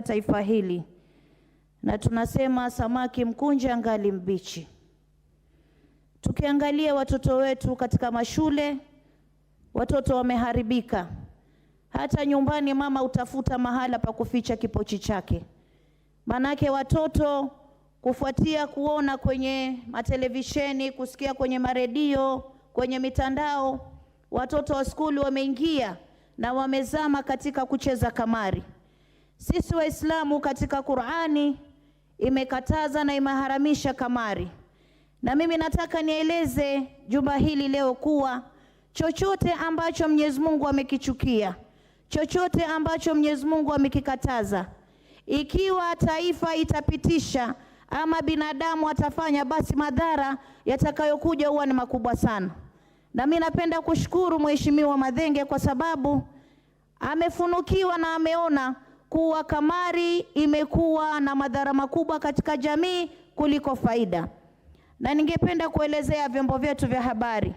taifa hili, na tunasema samaki mkunje angali mbichi. Tukiangalia watoto wetu katika mashule, watoto wameharibika. Hata nyumbani mama utafuta mahala pa kuficha kipochi chake. Manake watoto kufuatia kuona kwenye matelevisheni, kusikia kwenye maredio, kwenye mitandao, watoto wa skuli wameingia na wamezama katika kucheza kamari. Sisi Waislamu katika Qur'ani imekataza na imeharamisha kamari. Na mimi nataka nieleze jumba hili leo kuwa chochote ambacho Mwenyezi Mungu amekichukia, chochote ambacho Mwenyezi Mungu amekikataza, ikiwa taifa itapitisha ama binadamu atafanya, basi madhara yatakayokuja huwa ni makubwa sana. Na mimi napenda kushukuru Mheshimiwa Madhenge kwa sababu amefunukiwa na ameona kuwa kamari imekuwa na madhara makubwa katika jamii kuliko faida. Na ningependa kuelezea vyombo vyetu vya habari.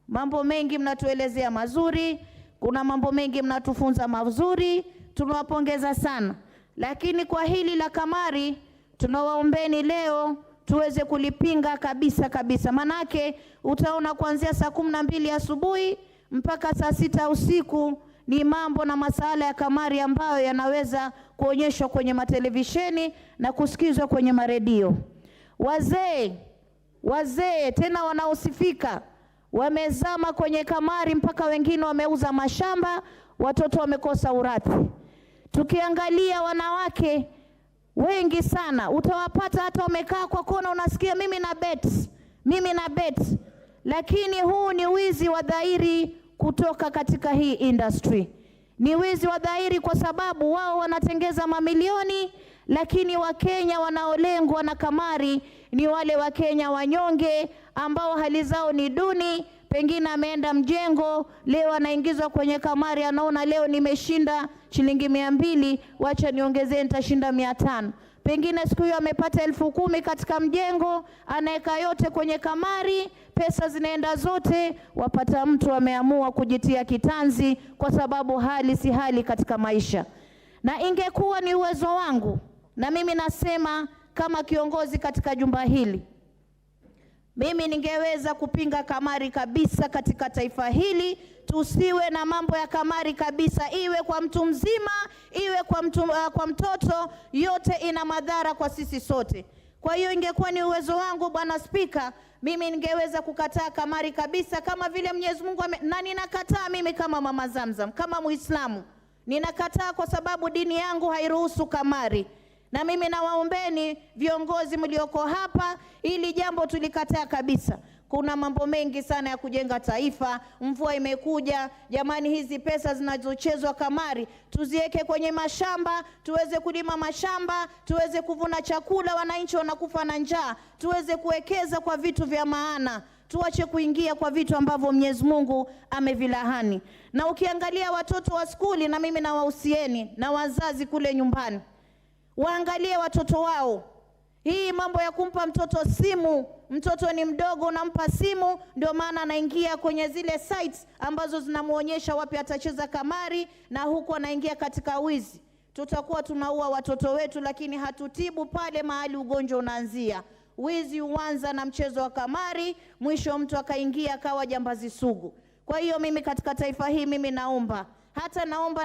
Mambo mengi mnatuelezea mazuri, kuna mambo mengi mnatufunza mazuri, tunawapongeza sana. Lakini kwa hili la kamari tunawaombeni leo tuweze kulipinga kabisa kabisa. Manake utaona kuanzia saa 12 asubuhi mpaka saa 6 usiku ni mambo na masala ya kamari ambayo yanaweza kuonyeshwa kwenye matelevisheni na kusikizwa kwenye maredio. Wazee tena wanaosifika wamezama kwenye kamari mpaka wengine wameuza mashamba, watoto wamekosa urithi. Tukiangalia wanawake wengi sana utawapata hata wamekaa kwa kona, unasikia mimi na bet. Lakini huu ni wizi wa dhahiri kutoka katika hii industry. Ni wizi wa dhahiri kwa sababu wao wanatengeza mamilioni, lakini Wakenya wanaolengwa na kamari ni wale Wakenya wanyonge ambao hali zao ni duni. Pengine ameenda mjengo, leo anaingizwa kwenye kamari, anaona leo nimeshinda shilingi 200, wacha niongezee nitashinda 500. Pengine siku hiyo amepata 10,000 katika mjengo, anaeka yote kwenye kamari, pesa zinaenda zote, wapata mtu ameamua kujitia kitanzi kwa sababu hali si hali katika maisha. Na ingekuwa ni uwezo wangu, na mimi nasema kama kiongozi katika jumba hili, mimi ningeweza kupinga kamari kabisa katika taifa hili. Tusiwe na mambo ya kamari kabisa, iwe kwa mtu mzima, iwe kwa mtoto, yote ina madhara kwa sisi sote. Kwa hiyo ingekuwa ni uwezo wangu, Bwana Spika, mimi ningeweza kukataa kamari kabisa kama vile Mwenyezi Mungu na ninakataa mimi kama Mama Zamzam, kama Muislamu. Ninakataa kwa sababu dini yangu hairuhusu kamari. Na mimi nawaombeni viongozi mlioko hapa, ili jambo tulikataa kabisa. Kuna mambo mengi sana ya kujenga taifa. Mvua imekuja, jamani, hizi pesa zinazochezwa kamari tuziweke kwenye mashamba, tuweze kulima mashamba, tuweze kuvuna chakula, wananchi wanakufa na njaa, tuweze kuwekeza kwa vitu vya maana. Tuache kuingia kwa vitu ambavyo Mwenyezi Mungu amevilahani. Na ukiangalia watoto wa skuli, na mimi nawahusieni na wazazi kule nyumbani, waangalie watoto wao. Hii mambo ya kumpa mtoto simu, mtoto ni mdogo unampa simu, ndio maana anaingia kwenye zile sites ambazo zinamuonyesha wapi atacheza kamari, na huko anaingia katika wizi. Tutakuwa tunaua watoto wetu, lakini hatutibu pale mahali ugonjwa unaanzia. Wizi huanza na mchezo wa kamari, mwisho mtu akaingia akawa jambazi sugu. Kwa hiyo mimi katika taifa hii mimi naomba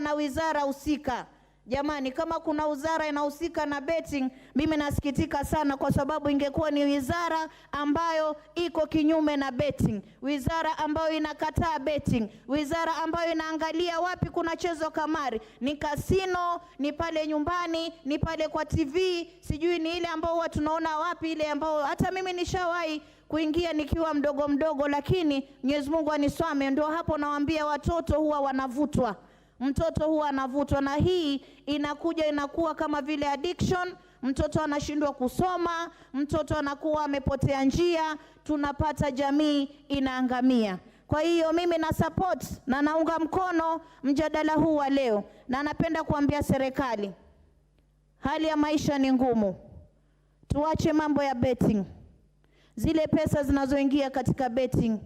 na wizara husika. Jamani, kama kuna wizara inahusika na betting, mimi nasikitika sana kwa sababu ingekuwa ni wizara ambayo iko kinyume na betting, wizara ambayo inakataa betting, wizara ambayo inaangalia wapi kuna chezo kamari, ni kasino, ni pale nyumbani, ni pale kwa TV, sijui ni ile ambao huwa tunaona wapi, ile ambao hata mimi nishawahi kuingia nikiwa mdogo, lakini Mwenyezi Mungu aniswame, ndio hapo nawaambia watoto huwa wanavutwa. Mtoto huwa anavutwa, na hii inakuwa kama vile addiction. Mtoto anashindwa kusoma, mtoto anakuwa amepotea njia, tunapata jamii inaangamia. Kwa hiyo mimi na support na naunga mkono mjadala huu wa leo, na napenda kuambia serikali, hali ya maisha ni ngumu. Tuache mambo ya betting. Zile pesa zinazoingia katika betting,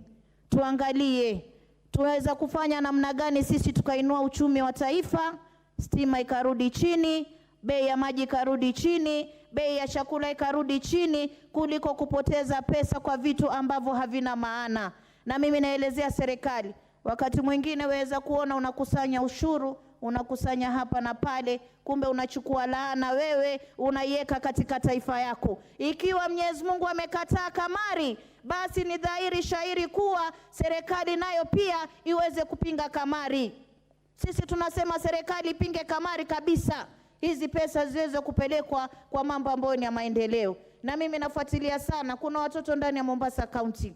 tuangalie tuweza kufanya namna gani sisi tukainua uchumi wa taifa, stima ikarudi chini, bei ya maji ikarudi chini, bei ya chakula ikarudi chini, kuliko kupoteza pesa kwa vitu ambavyo havina maana. Na mimi naelezea serikali, wakati mwingine waweza kuona unakusanya ushuru, unakusanya hapa na pale, kumbe unachukua laana wewe unaiweka katika taifa yako. Ikiwa Mwenyezi Mungu amekataa kamari, basi ni dhahiri shairi kuwa serikali nayo pia iweze kupinga kamari. Sisi tunasema serikali ipinge kamari kabisa, hizi pesa ziweze kupelekwa kwa mambo ambayo ni ya maendeleo. Na mimi nafuatilia sana, kuna watoto ndani ya Mombasa County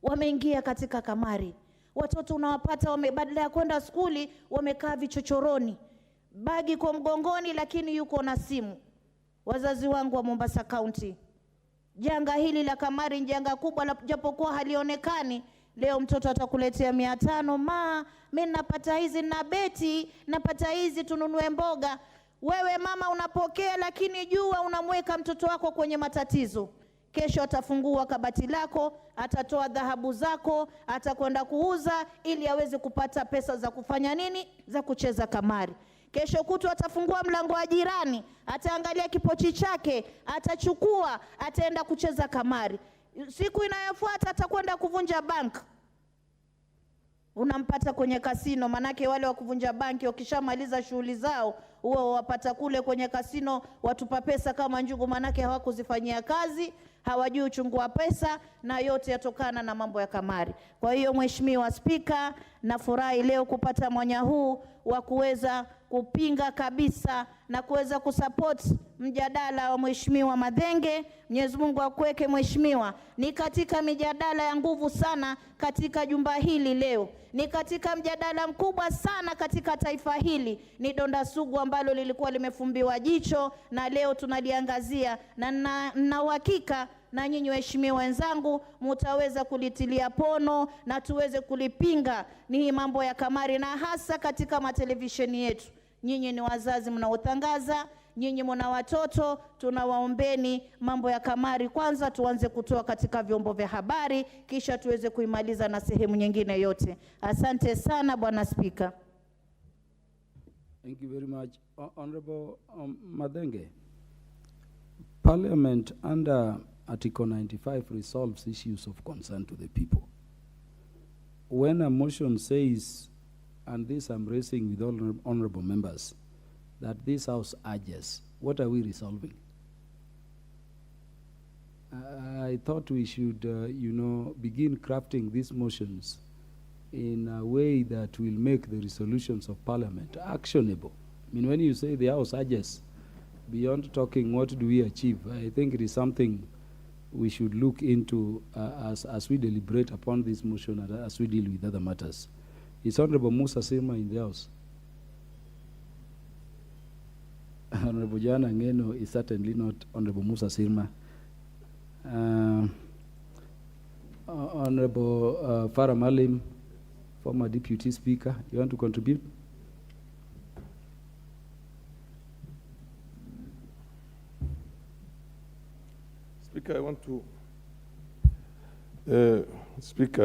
wameingia katika kamari. Watoto unawapata badala ya kwenda skuli wamekaa vichochoroni, bagi kwa mgongoni, lakini yuko na simu. Wazazi wangu wa Mombasa County, janga hili la kamari ni janga kubwa, japokuwa halionekani. Leo mtoto atakuletea 500, mimi napata hizi na beti, napata hizi tununue mboga. Wewe mama unapokea, lakini jua unamweka mtoto wako kwenye matatizo. Kesho atafungua kabati lako, atatoa dhahabu zako, atakwenda kuuza ili aweze kupata pesa za kufanya nini? Za kucheza kamari. Kesho kutu atafungua mlango wa jirani, ataangalia kipochi chake, atachukua, ataenda kucheza kamari. Siku inayofuata atakwenda kuvunja bank. Unampata kwenye kasino, manake wale wa kuvunja banki wakishamaliza shughuli zao, huwa wapata kule kwenye kasino watupa pesa kama njugu, manake hawakuzifanyia kazi, hawajui uchungu wa pesa, na yote yatokana na mambo ya kamari. Kwa hiyo Mheshimiwa Spika, nafurahi leo kupata mwanya huu wa kuweza kupinga kabisa na kuweza kusupport mjadala wa Mheshimiwa Madenge. Mwenyezi Mungu akuweke Mheshimiwa. Ni katika mijadala ya nguvu sana katika jumba hili leo. Ni katika mjadala mkubwa sana katika taifa hili. Ni donda sugu ambalo lilikuwa limefumbiwa jicho na leo tunaliangazia, na uhakika na nyinyi waheshimiwa wenzangu mtaweza kulitilia pono na tuweze kulipinga ni mambo ya kamari, na hasa katika matelevisheni yetu. Nyinyi ni wazazi mnaotangaza, nyinyi mna watoto, tunawaombeni mambo ya kamari kwanza tuanze kutoa katika vyombo vya habari, kisha tuweze kuimaliza na sehemu nyingine yote. Asante sana Bwana Spika. Thank you very much. Honorable Madenge, Parliament under Article 95 resolves issues of concern to the people. When a motion says, and this I'm raising with all honorable members, that this House urges, what are we resolving? I thought we should, begin crafting these motions in a way that will make the resolutions of Parliament actionable. I mean, when you say the House urges, beyond talking what do we achieve, I think it is something we should look into as we deliberate upon this motion and as we deal with other matters. Is Honorable Musa Sirma in the House? Honorable Jana Ngeno is certainly not Honorable Musa Sirma. Honorable Farah Malim, former Deputy Speaker, you want to contribute? Speaker,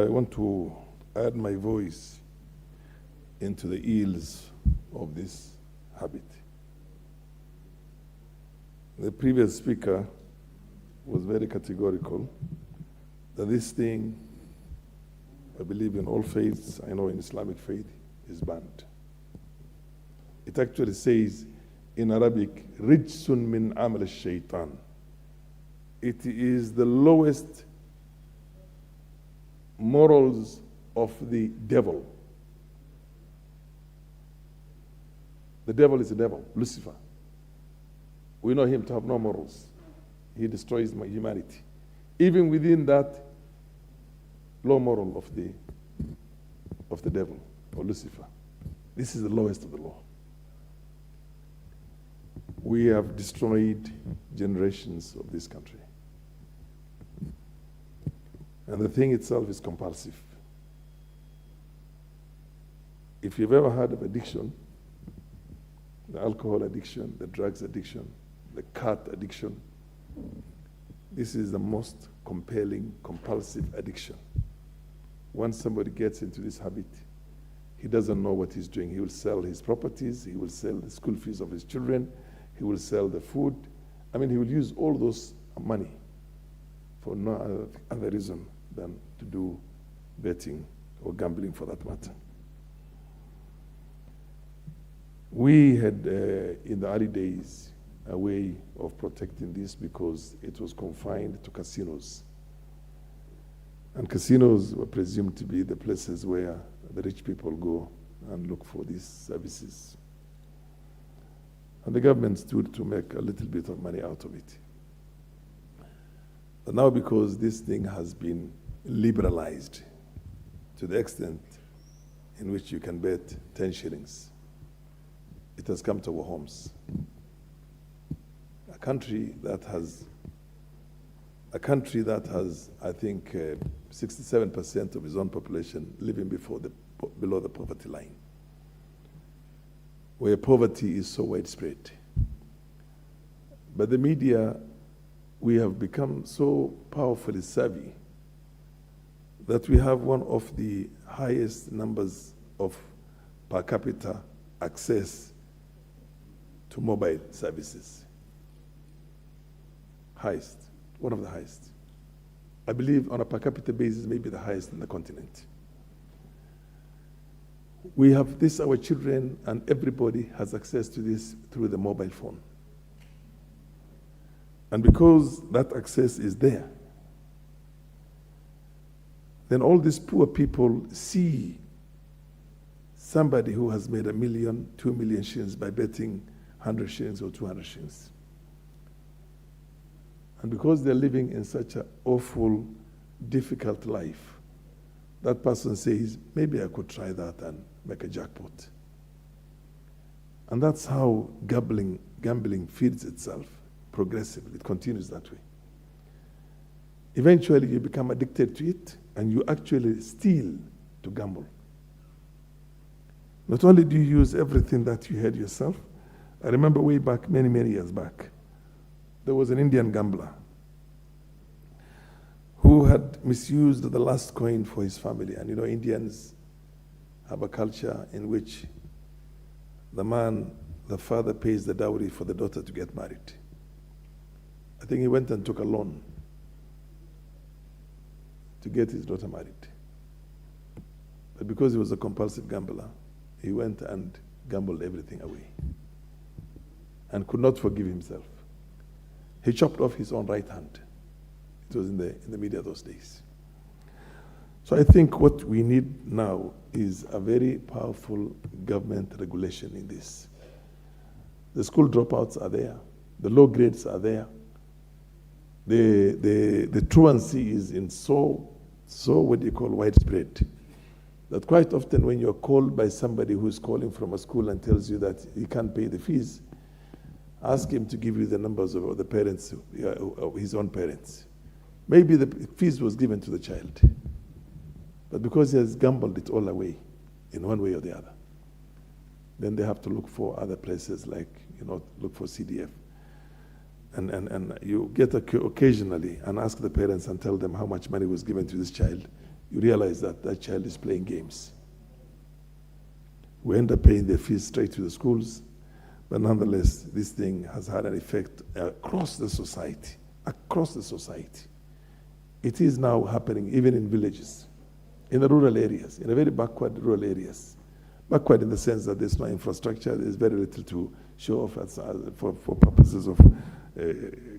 I want to add my voice into the ills of this habit. The previous speaker was very categorical that this thing, I believe in all faiths, I know in Islamic faith, is banned. It actually says in Arabic, Rijsun min amal al-shaytan. It is the lowest morals of the devil. The devil is the devil, Lucifer. We know him to have no morals. He destroys humanity. Even within that low moral of the devil, or Lucifer, this is the lowest of the law. We have destroyed generations of this country. And the thing itself is compulsive. If you've ever heard of addiction, the alcohol addiction, the drugs addiction, the cat addiction, this is the most compelling, compulsive addiction. Once somebody gets into this habit, he doesn't know what he's doing. He will sell his properties, he will sell the school fees of his children, he will sell the food. I mean, he will use all those money for no other reason than to do betting or gambling for that matter. We had, in the early days, a way of protecting this because it was confined to casinos. And casinos were presumed to be the places where the rich people go and look for these services. And the government stood to make a little bit of money out of it. But now, because this thing has been liberalized to the extent in which you can bet 10 shillings, it has come to our homes. A country that has, I think, 67% of its own population living below the poverty line, where poverty is so widespread. But the media, we have become so powerfully savvy that we have one of the highest numbers of per capita access to mobile services. Highest, one of the highest. I believe on a per capita basis, maybe the highest in the continent. We have this, our children, and everybody has access to this through the mobile phone. And because that access is there, then all these poor people see somebody who has made 1 million, 2 million shillings by betting 100 shillings or 200 shillings. And because they're living in such an awful, difficult life, that person says, maybe I could try that and make a jackpot. And that's how gambling feeds itself progressively. It continues that way. Eventually, you become addicted to it, and you actually steal to gamble. Not only do you use everything that you had yourself, I remember way back, many, many years back, there was an Indian gambler who had misused the last coin for his family. And you know, Indians have a culture in which the father pays the dowry for the daughter to get married. I think he went and took a loan to get his daughter married. But because he was a compulsive gambler, he went and gambled everything away and could not forgive himself. He chopped off his own right hand. It was in the media those days. So I think what we need now is a very powerful government regulation in this. The school dropouts are there. The low grades are there. The truancy is in so what do you call widespread, that quite often when you're called by somebody who's calling from a school and tells you that he can't pay the fees, ask him to give you the numbers of the parents, his own parents. Maybe the fees was given to the child, but because he has gambled it all away in one way or the other, then they have to look for other places, like, look for CDF. And you get occasionally and ask the parents and tell them how much money was given to this child. You realize that that child is playing games. We end up paying their fees straight to the schools, but nonetheless, this thing has had an effect across the society. Across the society. It is now happening even in villages, in the rural areas, in the very backward rural areas. Backward in the sense that there's no infrastructure, there's very little to show off for purposes of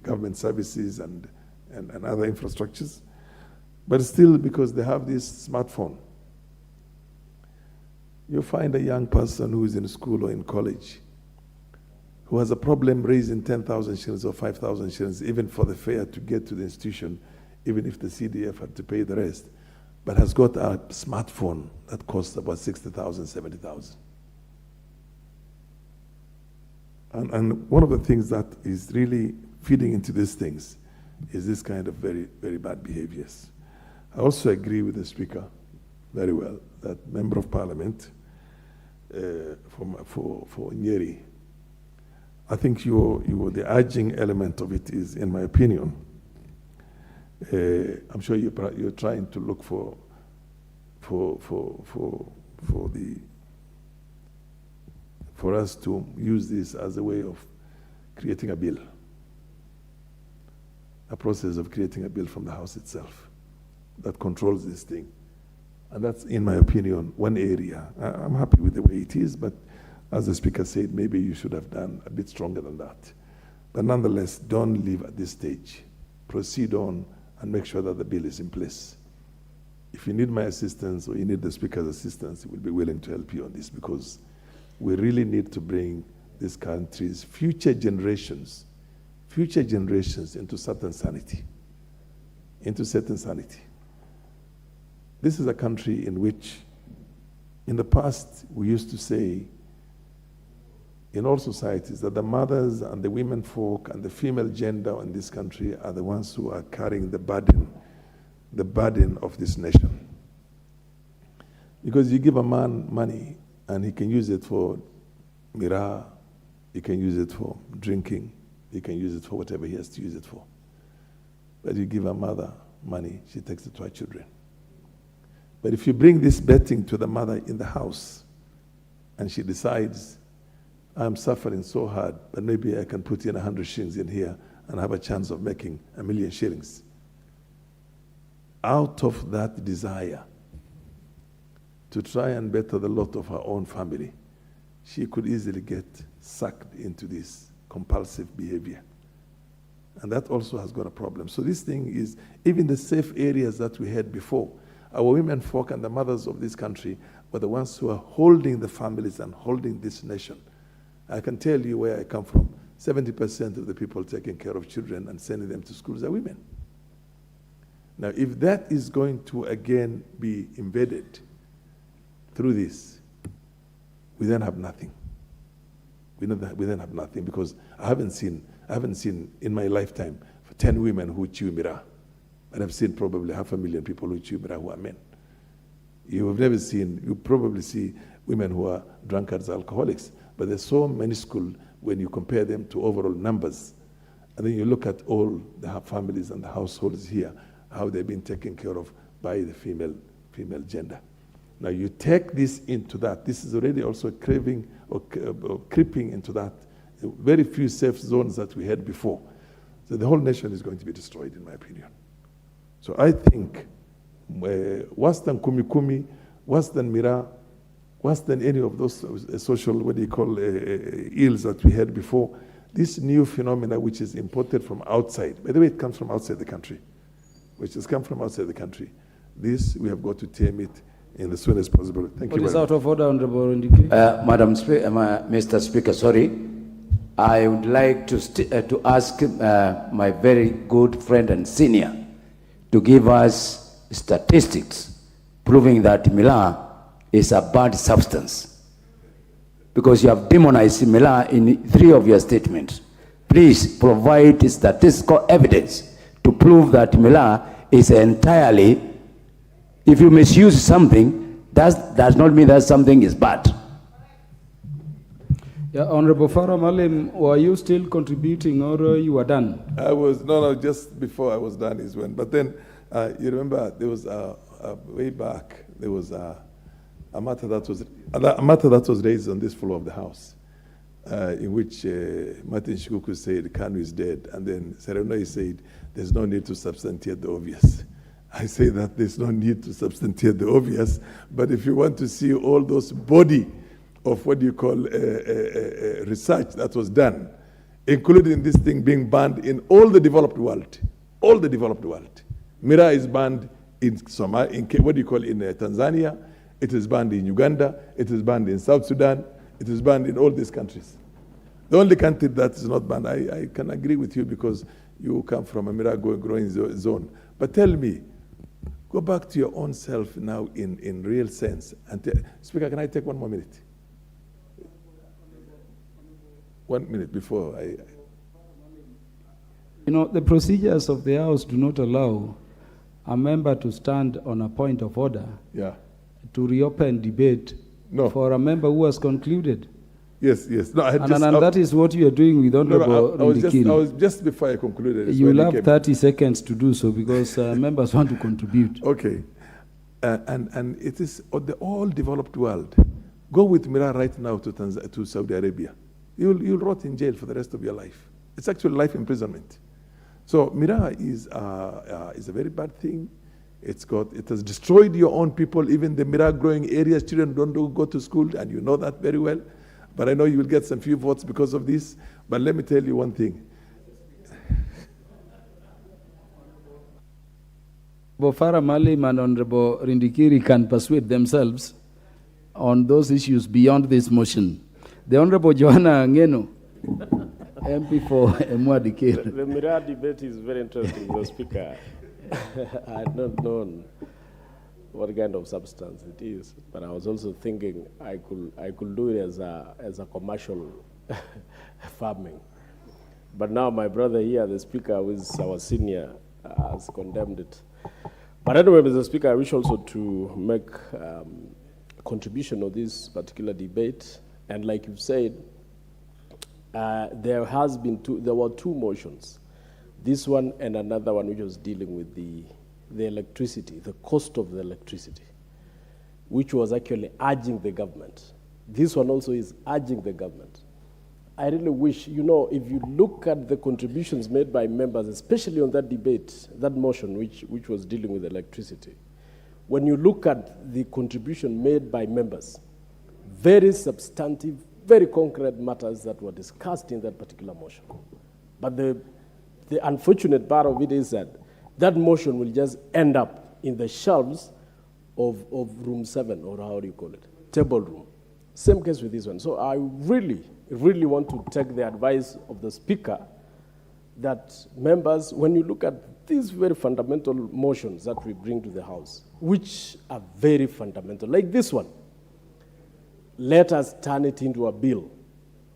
government services and other infrastructures. But still, because they have this smartphone, you find a young person who is in school or in college who has a problem raising 10,000 shillings or 5,000 shillings, even for the fare to get to the institution, even if the CDF had to pay the rest, but has got a smartphone that costs about 60,000, 70,000. And one of the things that is really feeding into these things is this kind of very, very bad behaviors. I also agree with the Speaker very well that Member of Parliament for Nyeri, I think the urging element of it is, in my opinion, I'm sure you're trying to look for the for us to use this as a way of creating a bill, a process of creating a bill from the House itself that controls this thing. And that's, in my opinion, one area. I'm happy with the way it is, but as the Speaker said, maybe you should have done a bit stronger than that. But nonetheless, don't leave at this stage. Proceed on and make sure that the bill is in place. If you need my assistance or you need the Speaker's assistance, we'll be willing to help you on this, because we really need to bring this country's future generations into certain sanity. This is a country in which, in the past, we used to say, in all societies, that the mothers and the women folk and the female gender in this country are the ones who are carrying the burden of this nation. Because you give a man money and he can use it for miraa, he can use it for drinking, he can use it for whatever he has to use it for. But you give a mother money, she takes it to her children. But if you bring this betting to the mother in the house and she decides, I'm suffering so hard, but maybe I can put in 100 shillings in here and have a chance of making 1,000,000 shillings. Out of that desire to try and better the lot of her own family, she could easily get sucked into this compulsive behavior. And that also has got a problem. So this thing is, even the safe areas that we had before, our women folk and the mothers of this country were the ones who are holding the families and holding this nation. I can tell you where I come from. 70% of the people taking care of children and sending them to schools are women. Now, if that is going to again be embedded through this, we then have nothing. We then have nothing, because I haven't seen in my lifetime 10 women who chew miraa. And I've seen probably 500,000 people who chew miraa who are men. You probably see women who are drunkards, alcoholics, but they're so minuscule when you compare them to overall numbers. And then you look at all the families and the households here, how they've been taken care of by the female gender. Now you take this into that. This is already also craving or creeping into that. Very few safe zones that we had before. So the whole nation is going to be destroyed, in my opinion. So I think worse than kumi, worse than miraa, worse than any of those social, ills that we had before, this new phenomena which is imported from outside, by the way, it comes from outside the country, this, we have got to tame it in the soonest possible. Thank you very much. What is out of order, Honorable Ndiki? Madam Speaker, Mr. Speaker, sorry. I would like to ask my very good friend and senior to give us statistics proving that miraa is a bad substance, because you have demonized miraa in 3 of your statements. Please provide statistical evidence to prove that miraa is entirely, if you misuse something, that does not mean that something is bad. Yeah, Honorable Farah Malim, were you still contributing or you were done? I was, no, just before I was done is when. But then, you remember, there was way back, there was a matter that was raised on this floor of the House, in which Martin Shikuku said Kanu is dead, and then Serenoi said there's no need to substantiate the obvious. I say that there's no need to substantiate the obvious, but if you want to see all those body of what you call research that was done, including this thing being banned in all the developed world, miraa is banned in Somalia, in Tanzania, it is banned in Uganda, it is banned in South Sudan, it is banned in all these countries. The only country that is not banned, I can agree with you because you come from a miraa growing zone. But tell me, go back to your own self now in real sense. And Speaker, can I take 1 more minute? 1 minute before I... You know, the procedures of the House do not allow a member to stand on a point of order to reopen debate for a member who has concluded. Yes. No, and that is what you are doing with Honorable Ndikiri. I was just before I concluded. You will have 30 seconds to do so because members want to contribute. Okay. And it is the all developed world. Go with Mira right now to Saudi Arabia. You'll rot in jail for the rest of your life. It's actually life imprisonment. So Mira is a very bad thing. It has destroyed your own people. Even the Mira growing areas, children don't go to school, and you know that very well. But I know you will get some few votes because of this. But let me tell you one thing. Bofara Malim and Honorable Rindikiri can persuade themselves on those issues beyond this motion. The Honorable Joanna Ngeno, MP for Emwadikir. The Mira debate is very interesting, Mr. Speaker. I had not known what kind of substance it is, but I was also thinking I could do it as a commercial farming. But now my brother here, the Speaker, who is our senior, has condemned it. But anyway, Mr. Speaker, I wish also to make a contribution of this particular debate. And like you've said, there were two motions. This one and another one which was dealing with the electricity, the cost of the electricity, which was actually urging the government. This one also is urging the government. I really wish, if you look at the contributions made by members, especially on that debate, that motion which was dealing with electricity, when you look at the contribution made by members, very substantive, very concrete matters that were discussed in that particular motion. But the unfortunate part of it is that motion will just end up in the shelves of room 7, or how do you call it, table room. Same case with this one. So I really want to take the advice of the Speaker that members, when you look at these very fundamental motions that we bring to the House, which are very fundamental, like this one, let us turn it into a bill.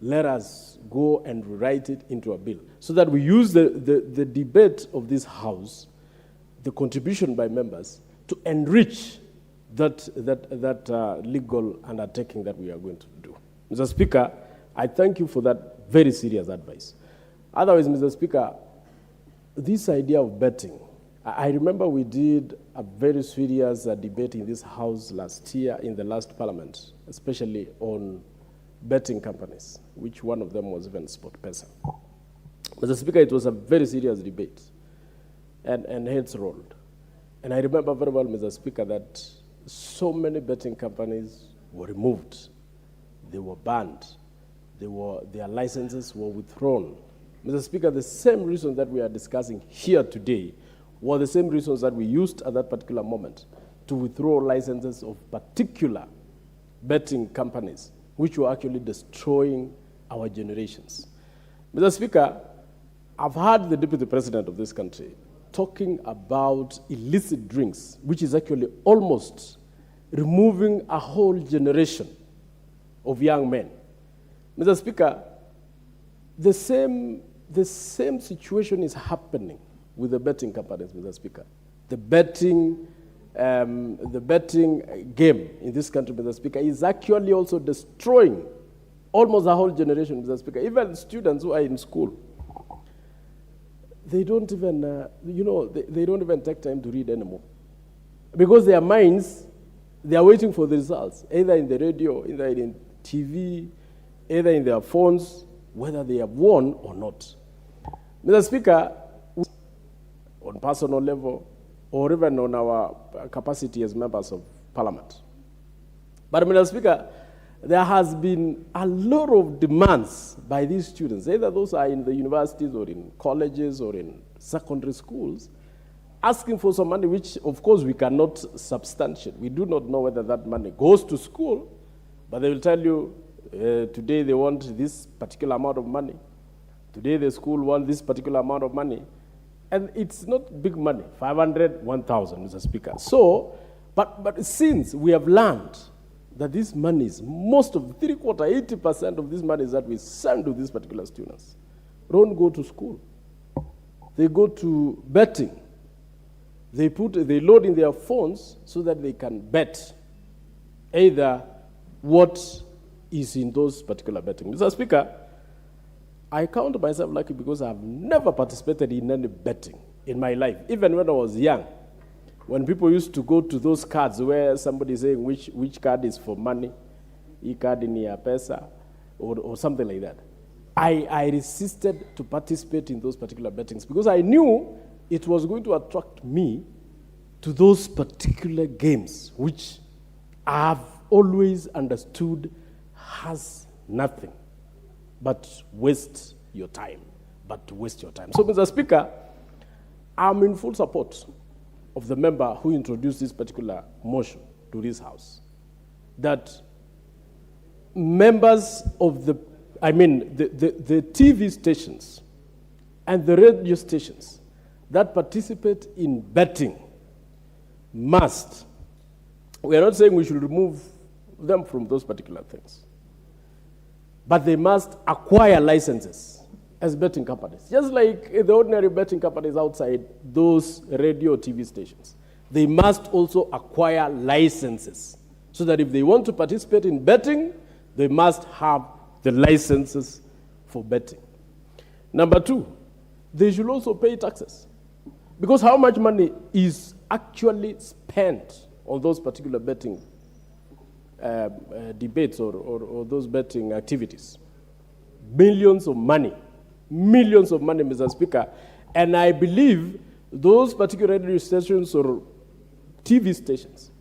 Let us go and rewrite it into a bill so that we use the debate of this House, the contribution by members, to enrich that legal undertaking that we are going to do. Mr. Speaker, I thank you for that very serious advice. Otherwise, Mr. Speaker, this idea of betting, I remember we did a very serious debate in this House last year, in the last Parliament, especially on betting companies, which one of them was even SportPesa. Mr. Speaker, it was a very serious debate, and heads rolled. And I remember very well, Mr. Speaker, that so many betting companies were removed. They were banned. Their licenses were withdrawn. Mr. Speaker, the same reason that we are discussing here today were the same reasons that we used at that particular moment to withdraw licenses of particular betting companies, which were actually destroying our generations. Mr. Speaker, I've heard the Deputy President of this country talking about illicit drinks, which is actually almost removing a whole generation of young men. Mr. Speaker, the same situation is happening with the betting companies, Mr. Speaker. The betting game in this country, Mr. Speaker, is actually also destroying almost a whole generation, Mr. Speaker. Even students who are in school, they don't even, they don't even take time to read anymore. Because their minds, they are waiting for the results, either in the radio, either in TV, either in their phones, whether they have won or not. Mr. Speaker, on personal level, or even on our capacity as members of Parliament. But, Mr. Speaker, there has been a lot of demands by these students, either those are in the universities or in colleges or in secondary schools, asking for some money, which, of course, we cannot substantiate. We do not know whether that money goes to school, but they will tell you, today they want this particular amount of money. Today the school wants this particular amount of money. And it's not big money, 500, 1,000, Mr. Speaker. So, but since we have learned that these monies, most of 80% of these monies that we send to these particular students don't go to school. They go to betting. They load in their phones so that they can bet either what is in those particular betting. Mr. Speaker, I count myself lucky because I've never participated in any betting in my life, even when I was young. When people used to go to those cards where somebody is saying which card is for money, hii kadi ni ya pesa, or something like that. I resisted to participate in those particular bettings because I knew it was going to attract me to those particular games, which I've always understood has nothing but waste your time, So, Mr. Speaker, I'm in full support of the member who introduced this particular motion to this House, that members of the TV stations and the radio stations that participate in betting must, we are not saying we should remove them from those particular things, but they must acquire licenses as betting companies, just like the ordinary betting companies outside those radio TV stations. They must also acquire licenses so that if they want to participate in betting, they must have the licenses for betting. Number two, they should also pay taxes. Because how much money is actually spent on those particular betting debates or those betting activities? Millions of money, Mr. Speaker. And I believe those particular radio stations or TV stations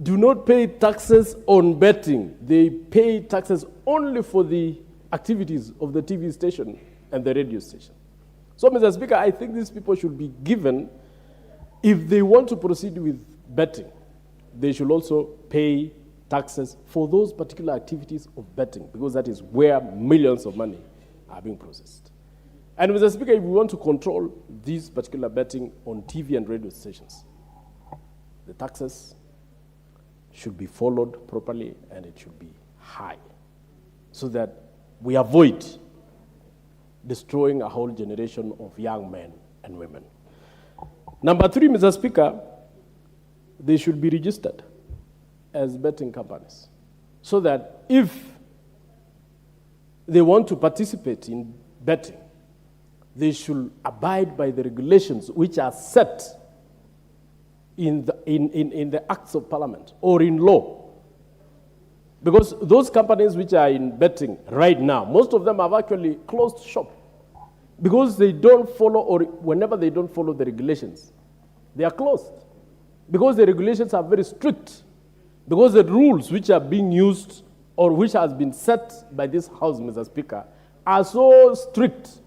do not pay taxes on betting. They pay taxes only for the activities of the TV station and the radio station. So, Mr. Speaker, I think these people should be given, if they want to proceed with betting, they should also pay taxes for those particular activities of betting, because that is where millions of money are being processed. And, Mr. Speaker, if we want to control this particular betting on TV and radio stations, the taxes should be followed properly and it should be high, so that we avoid destroying a whole generation of young men and women. Number three, Mr. Speaker, they should be registered as betting companies, so that if they want to participate in betting, they should abide by the regulations which are set in the acts of parliament or in law. Because those companies which are in betting right now, most of them have actually closed shop because they don't follow, or whenever they don't follow the regulations, they are closed. Because the regulations are very strict. Because the rules which are being used or which has been set by this House, Mr. Speaker, are so strict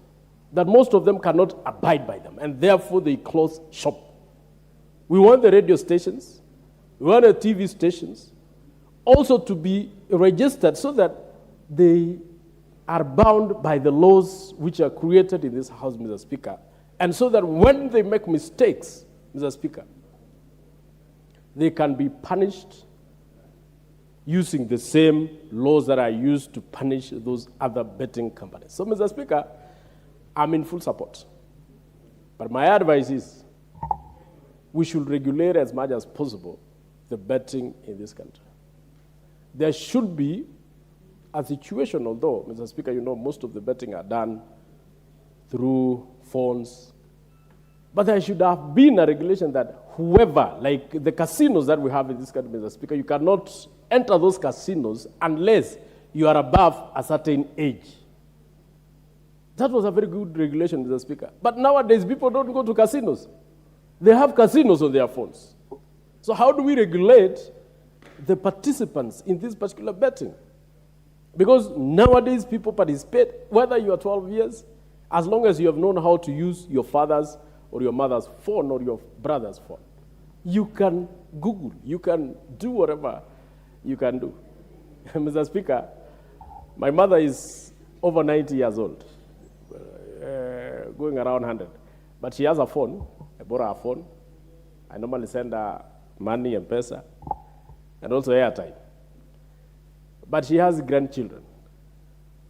that most of them cannot abide by them, and therefore they close shop. We want the radio stations, we want the TV stations also to be registered so that they are bound by the laws which are created in this House, Mr. Speaker, and so that when they make mistakes, Mr. Speaker, they can be punished using the same laws that are used to punish those other betting companies. So, Mr. Speaker, I'm in full support. But my advice is we should regulate as much as possible the betting in this country. There should be a situation, although, Mr. Speaker, you know, most of the betting are done through phones, but there should have been a regulation that whoever, like the casinos that we have in this country, Mr. Speaker, you cannot enter those casinos unless you are above a certain age. That was a very good regulation, Mr. Speaker. But nowadays, people don't go to casinos. They have casinos on their phones. So how do we regulate the participants in this particular betting? Because nowadays, people participate, whether you are 12 years, as long as you have known how to use your father's or your mother's phone or your brother's phone. You can Google, you can do whatever you can do. Mr. Speaker, my mother is over 90 years old, going around 100. But she has a phone. I bought her a phone. I normally send her money and pesa, and also airtime. But she has grandchildren,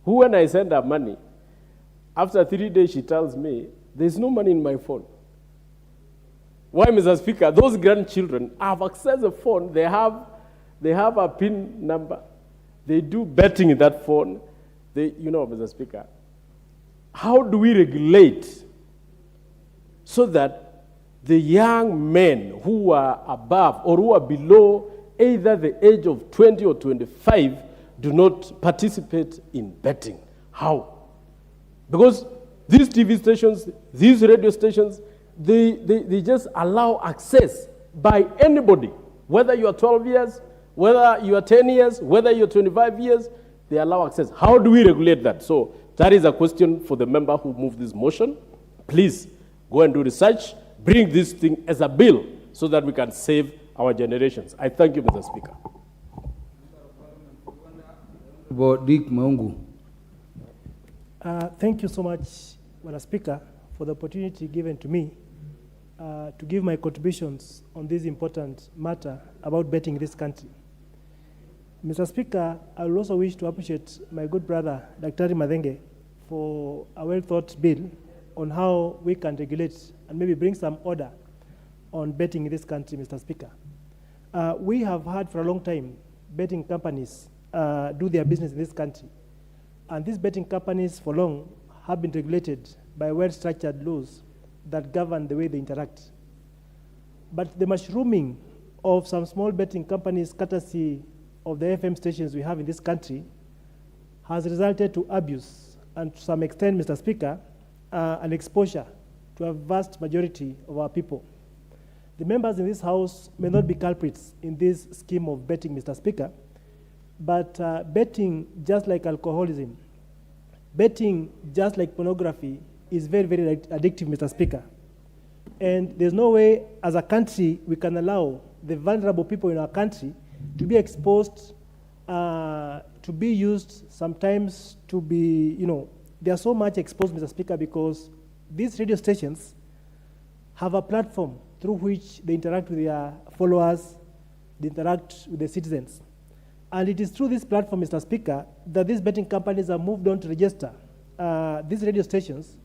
who when I send her money, after 3 days she tells me, there's no money in my phone. Why, Mr. Speaker? Those grandchildren have accessed the phone. They have a PIN number. They do betting in that phone. You know, Mr. Speaker, how do we regulate so that the young men who are above or who are below either the age of 20 or 25 do not participate in betting. How? Because these TV stations, these radio stations, they just allow access by anybody, whether you are 12 years, whether you are 10 years, whether you're 25 years, they allow access. How do we regulate that? So that is a question for the member who moved this motion. Please go and do research, bring this thing as a bill so that we can save our generations. I thank you, Mr. Speaker. Dick Maungu. Thank you so much, Mr. Speaker, for the opportunity given to me to give my contributions on this important matter about betting in this country. Mr. Speaker, I will also wish to appreciate my good brother, Dr. Madenge, for a well-thought bill on how we can regulate and maybe bring some order on betting in this country, Mr. Speaker. We have had for a long time betting companies do their business in this country. And these betting companies for long have been regulated by well-structured laws that govern the way they interact. But the mushrooming of some small betting companies, courtesy of the FM stations we have in this country, has resulted to abuse and to some extent, Mr. Speaker, an exposure to a vast majority of our people. The members in this House may not be culprits in this scheme of betting, Mr. Speaker, but betting, just like alcoholism, betting, just like pornography, is very, very addictive, Mr. Speaker. And there's no way, as a country, we can allow the vulnerable people in our country to be exposed, to be used, sometimes to be, they are so much exposed, Mr. Speaker, because these radio stations have a platform through which they interact with their followers, they interact with the citizens. And it is through this platform, Mr. Speaker, that these betting companies have moved on to register. These radio stations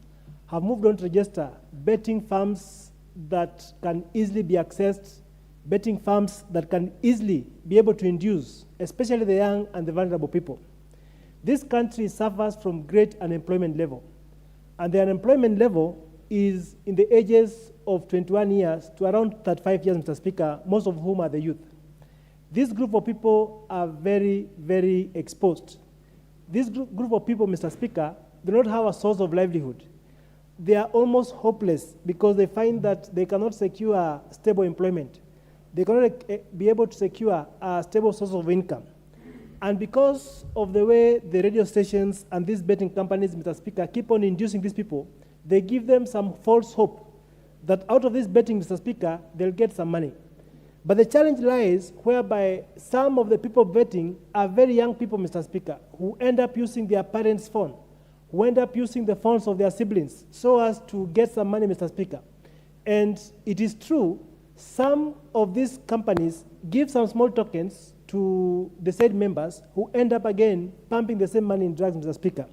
have moved on to register betting firms that can easily be accessed, betting firms that can easily be able to induce, especially the young and the vulnerable people. This country suffers from great unemployment level. And the unemployment level is in the ages of 21 years to around 35 years, Mr. Speaker, most of whom are the youth. This group of people are very, very exposed. This group of people, Mr. Speaker, do not have a source of livelihood. They are almost hopeless because they find that they cannot secure stable employment. They cannot be able to secure a stable source of income. And because of the way the radio stations and these betting companies, Mr. Speaker, keep on inducing these people, they give them some false hope that out of this betting, Mr. Speaker, they'll get some money. But the challenge lies whereby some of the people betting are very young people, Mr. Speaker, who end up using their parents' phone, who end up using the phones of their siblings so as to get some money, Mr. Speaker. And it is true, some of these companies give some small tokens to the said members who end up again pumping the same money in drugs, Mr. Speaker.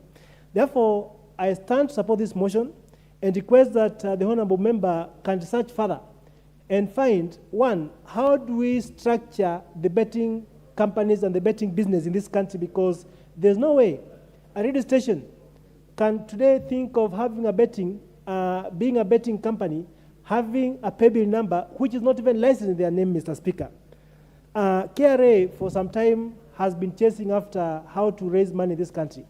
Therefore, I stand to support this motion and request that the honorable member can research further and find, one, how do we structure the betting companies and the betting business in this country, because there's no way a radio station can today think of having a betting, being a betting company, having a paybill number which is not even licensed in their name, Mr. Speaker. KRA for some time has been chasing after how to raise money in this country.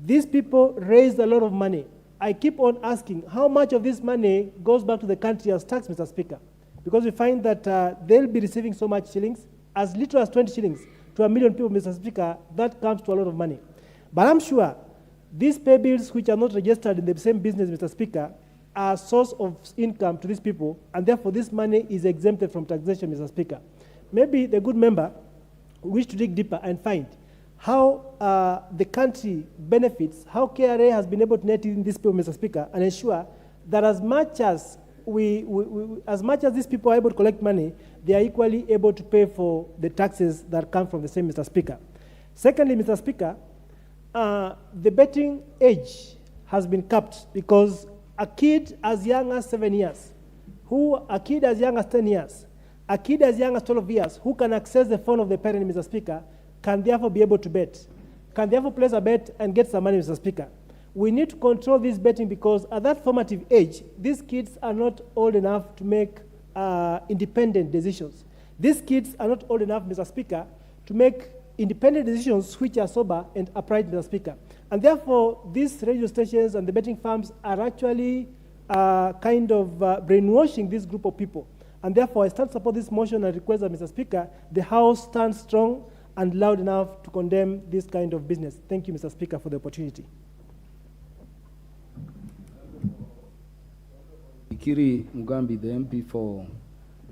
These people raised a lot of money. I keep on asking how much of this money goes back to the country as tax, Mr. Speaker, because we find that they'll be receiving so much shillings, as little as 20 shillings to 1 million people, Mr. Speaker. That comes to a lot of money. But I'm sure these pay bills which are not registered in the same business, Mr. Speaker, are a source of income to these people, and therefore this money is exempted from taxation, Mr. Speaker. Maybe the good member wish to dig deeper and find how the country benefits, how KRA has been able to net in these people, Mr. Speaker, and ensure that as much as these people are able to collect money, they are equally able to pay for the taxes that come from the same, Mr. Speaker. Secondly, Mr. Speaker, the betting age has been capped because a kid as young as 7 years, a kid as young as 10 years, a kid as young as 12 years who can access the phone of the parent, Mr. Speaker, can therefore be able to bet, can therefore place a bet and get some money, Mr. Speaker. We need to control this betting because at that formative age, these kids are not old enough to make independent decisions. These kids are not old enough, Mr. Speaker, to make independent decisions which are sober and upright, Mr. Speaker. And therefore, these radio stations and the betting firms are actually brainwashing this group of people. And therefore, I stand to support this motion and request that, Mr. Speaker, the House stands strong and loud enough to condemn this kind of business. Thank you, Mr. Speaker, for the opportunity. Ikiri Mugambi, the MP for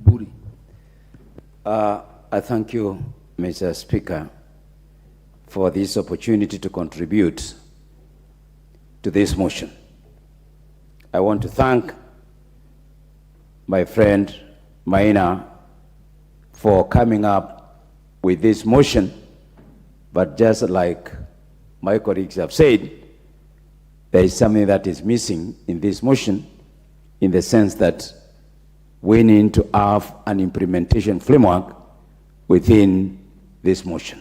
Buri. I thank you, Mr. Speaker, for this opportunity to contribute to this motion. I want to thank my friend Maina for coming up with this motion, but just like my colleagues have said, there is something that is missing in this motion, in the sense that we need to have an implementation framework within this motion,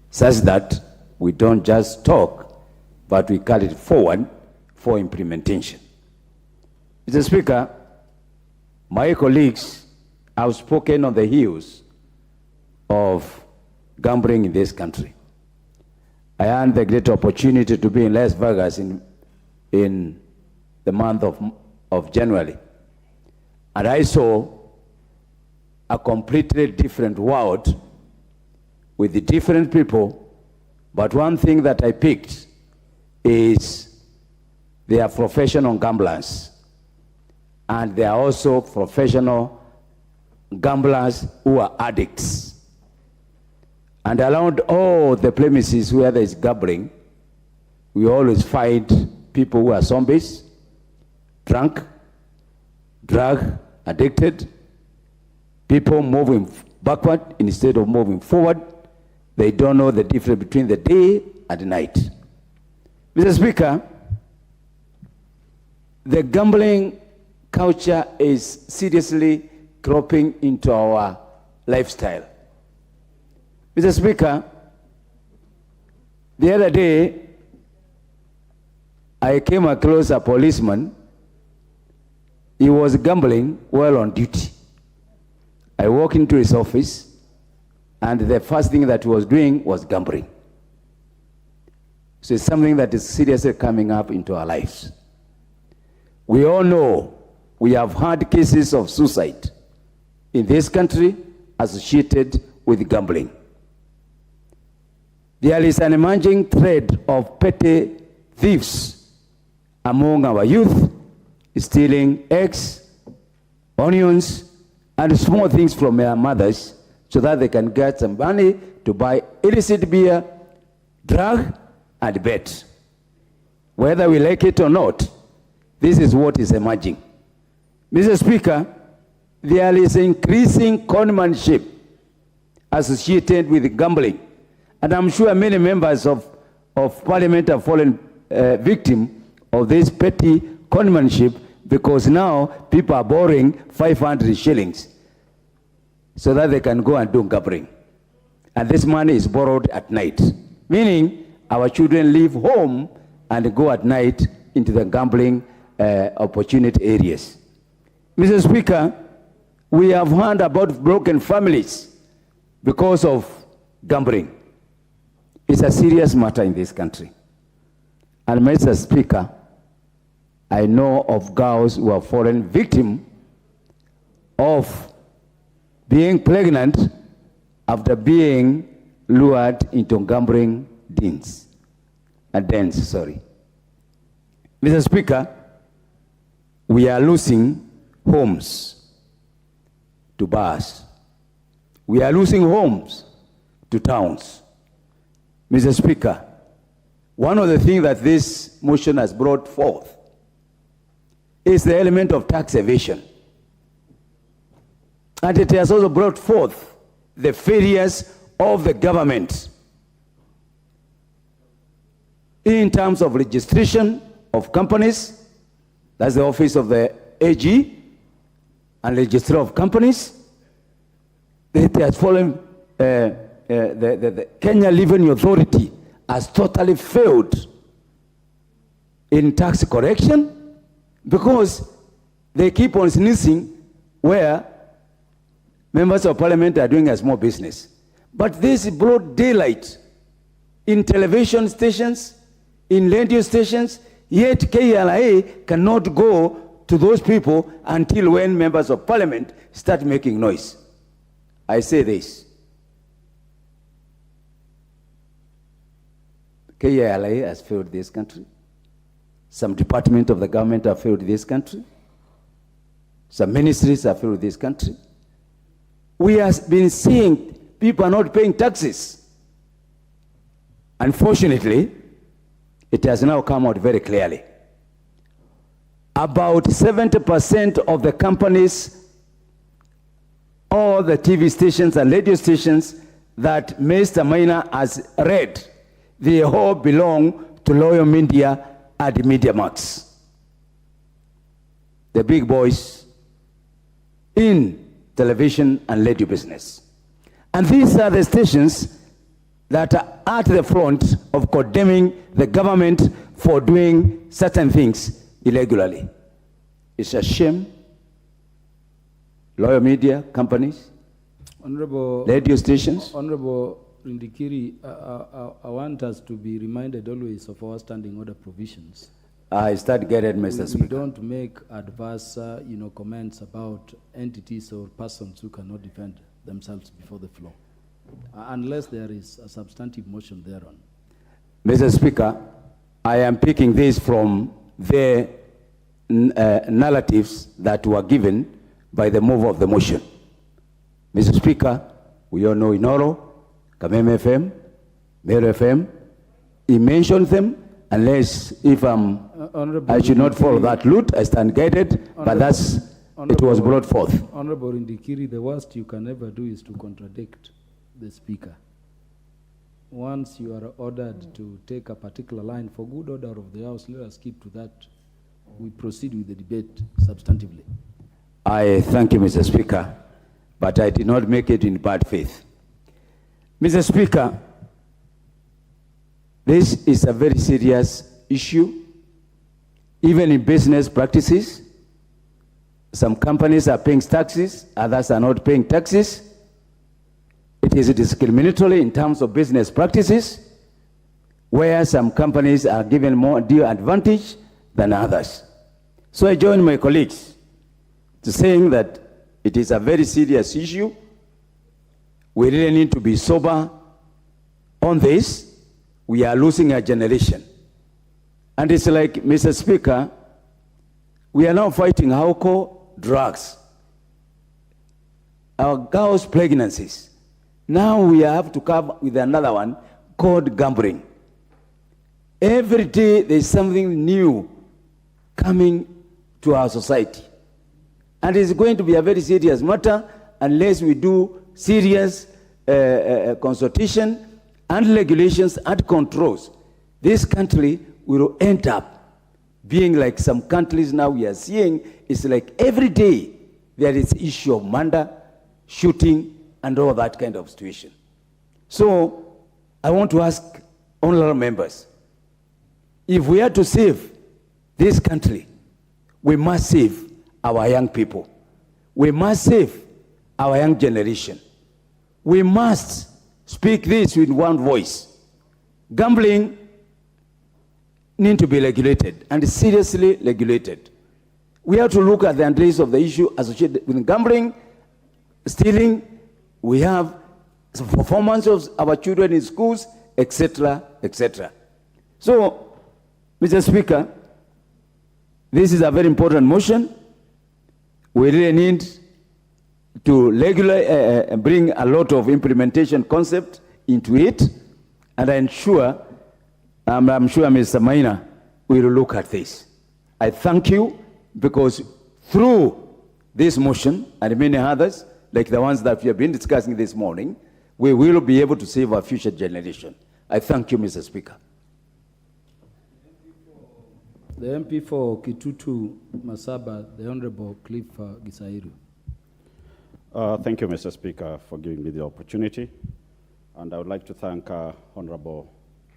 such that we don't just talk, but we carry it forward for implementation. Mr. Speaker, my colleagues have spoken on the heels of gambling in this country. I had the great opportunity to be in Las Vegas in the month of January, and I saw a completely different world with the different people, but one thing that I picked is they are professional gamblers, and they are also professional gamblers who are addicts. And around all the premises where there is gambling, we always find people who are zombies, drunk, drug addicted, people moving backward instead of moving forward. They don't know the difference between the day and night. Mr. Speaker, the gambling culture is seriously cropping into our lifestyle. Mr. Speaker, the other day, I came across a policeman. He was gambling while on duty. I walked into his office, and the first thing that he was doing was gambling. So it's something that is seriously coming up into our lives. We all know we have had cases of suicide in this country associated with gambling. There is an emerging trend of petty thieves among our youth, stealing eggs, onions, and small things from their mothers so that they can get some money to buy illicit beer, drug, and bet. Whether we like it or not, this is what is emerging. Mr. Speaker, there is increasing conmanship associated with gambling. And I'm sure many members of Parliament have fallen victim of this petty conmanship, because now people are borrowing 500 shillings so that they can go and do gambling. And this money is borrowed at night, meaning our children leave home and go at night into the gambling opportunity areas. Mr. Speaker, we have heard about broken families because of gambling. It's a serious matter in this country. And Mr. Speaker, I know of girls who have fallen victim of being pregnant after being lured into gambling dens. Mr. Speaker, we are losing homes to bars. We are losing homes to towns. Mr. Speaker, one of the things that this motion has brought forth is the element of tax evasion. And it has also brought forth the failures of the government in terms of registration of companies. That's the office of the AG and Registrar of Companies. It has fallen, the Kenya Revenue Authority has totally failed in tax correction because they keep on sneezing where members of parliament are doing a small business. But this broad daylight in television stations, in radio stations, yet KLIA cannot go to those people until when members of parliament start making noise. I say this. KLIA has failed this country. Some departments of the government have failed this country. Some ministries have failed this country. We have been seeing people are not paying taxes. Unfortunately, it has now come out very clearly. About 70% of the companies, all the TV stations and radio stations that Mr. Maina has read, they all belong to Loyal Media and Media Max. The big boys in television and radio business. And these are the stations that are at the front of condemning the government for doing certain things irregularly. It's a shame. Loyal media companies, Honorable radio stations. Honorable Rindikiri, I want us to be reminded always of our standing order provisions. I start getting, Mr. We Speaker. don't make adverse, comments about entities or persons who cannot defend themselves before the floor, unless there is a substantive motion thereon. Mr. Speaker, I am picking this from the narratives that were given by the mover of the motion. Mr. Speaker, we all know Inoro, Kameme FM, Mero FM. He mentioned them, unless if I should not follow that route, I stand guided, but it was brought forth. Honorable Rindikiri, the worst you can ever do is to contradict the speaker. Once you are ordered to take a particular line, for good order of the House, let us keep to that. We proceed with the debate substantively. I thank you, Mr. Speaker, but I did not make it in bad faith. Mr. Speaker, this is a very serious issue. Even in business practices, some companies are paying taxes, others are not paying taxes. It is discriminatory in terms of business practices, where some companies are given more due advantage than others. So I join my colleagues to saying that it is a very serious issue. We really need to be sober on this. We are losing a generation. And it's like, Mr. Speaker, we are now fighting alcohol, drugs, our girls' pregnancies. Now we have to come with another one called gambling. Every day there's something new coming to our society. And it's going to be a very serious matter unless we do serious consultation and regulations and controls. This country will end up being like some countries now we are seeing. It's like every day there is issue of murder, shooting, and all that kind of situation. So I want to ask honorable members, if we are to save this country, we must save our young people. We must save our young generation. We must speak this with one voice. Gambling needs to be regulated, and seriously regulated. We have to look at the address of the issue associated with gambling, stealing. We have performance of our children in schools, etc., etc. So, Mr. Speaker, this is a very important motion. We really need to bring a lot of implementation concept into it, and I'm sure Mr. Maina will look at this. I thank you, because through this motion and many others, like the ones that we have been discussing this morning, we will be able to save our future generation. I thank you, Mr. Speaker. The MP for Kitutu Masaba, the Honorable Cliff Gisairu. Thank you, Mr. Speaker, for giving me the opportunity. And I would like to thank Honorable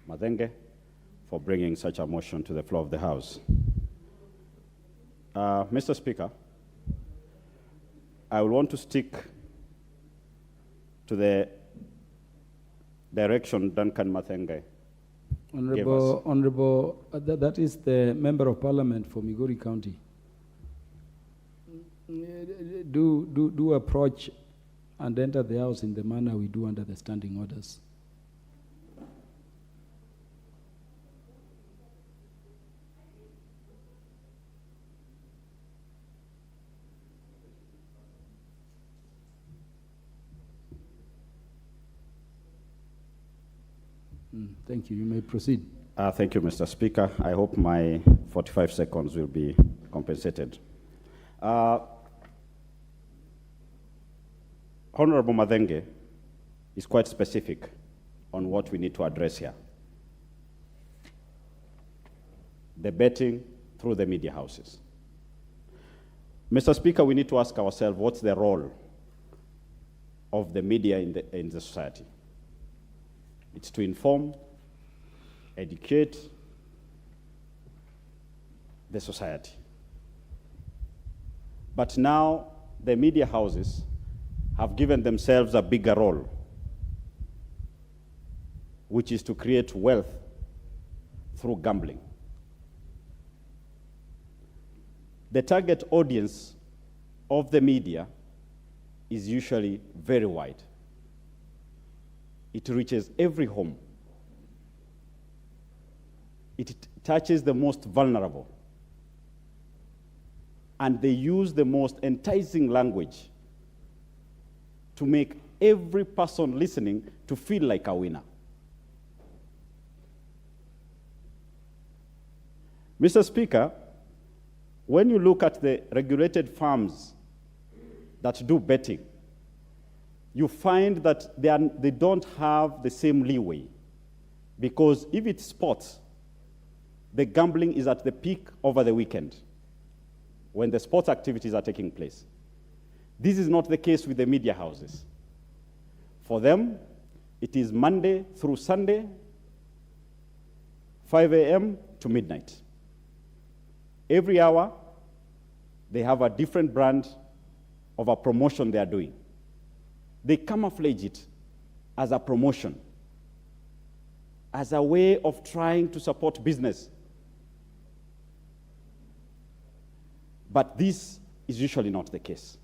Madenge for bringing such a motion to the floor of the House. Mr. Speaker, I will want to stick to the direction Duncan Mathenge. Honorable, that is the Member of Parliament for Migori County. Do approach and enter the House in the manner we do under the standing orders. Thank you. You may proceed. Thank you, Mr. Speaker. I hope my 45 seconds will be compensated. Honorable Mathenge is quite specific on what we need to address here. The betting through the media houses. Mr. Speaker, we need to ask ourselves, what's the role of the media in the society? It's to inform, educate the society. But now the media houses have given themselves a bigger role, which is to create wealth through gambling. The target audience of the media is usually very wide. It reaches every home. It touches the most vulnerable. And they use the most enticing language to make every person listening to feel like a winner. Mr. Speaker, when you look at the regulated firms that do betting, you find that they don't have the same leeway, because if it's sports, the gambling is at the peak over the weekend when the sports activities are taking place. This is not the case with the media houses. For them, it is Monday through Sunday, 5 a.m. to midnight. Every hour, they have a different brand of a promotion they are doing. They camouflage it as a promotion, as a way of trying to support business. But this is usually not the case.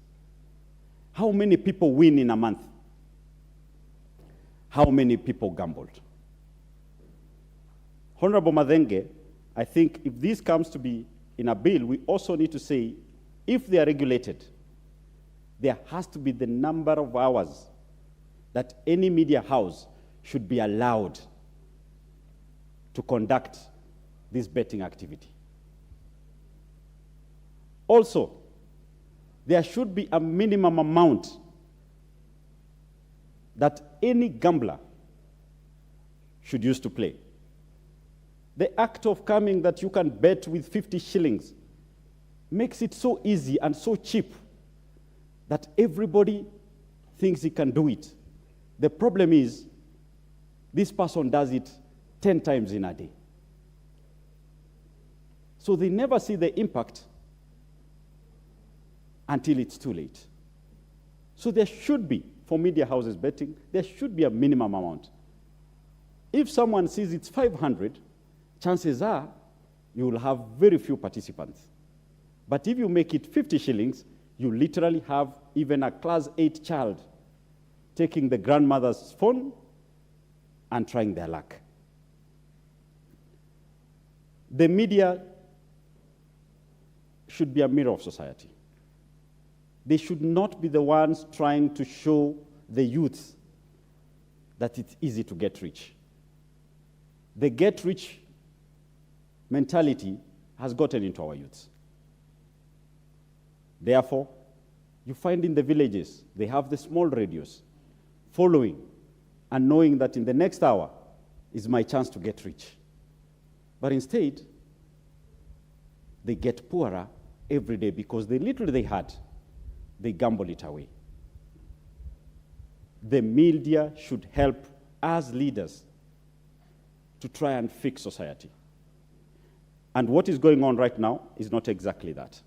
How many people win in a month? How many people gambled? Honorable Mathenge, I think if this comes to be in a bill, we also need to say, if they are regulated, there has to be the number of hours that any media house should be allowed to conduct this betting activity. Also, there should be a minimum amount that any gambler should use to play. The act of coming that you can bet with 50 shillings makes it so easy and so cheap that everybody thinks he can do it. The problem is, this person does it 10 times in a day. So they never see the impact until it's too late. So there should be, for media houses betting, there should be a minimum amount. If someone sees it's 500, chances are you will have very few participants. But if you make it 50 shillings, you literally have even a class 8 child taking the grandmother's phone and trying their luck. The media should be a mirror of society. They should not be the ones trying to show the youth that it's easy to get rich. The get rich mentality has gotten into our youths. Therefore, you find in the villages, they have the small radios following and knowing that in the next hour is my chance to get rich. But instead, they get poorer every day because the little they had, they gamble it away. The media should help us leaders to try and fix society. And what is going on right now is not exactly that.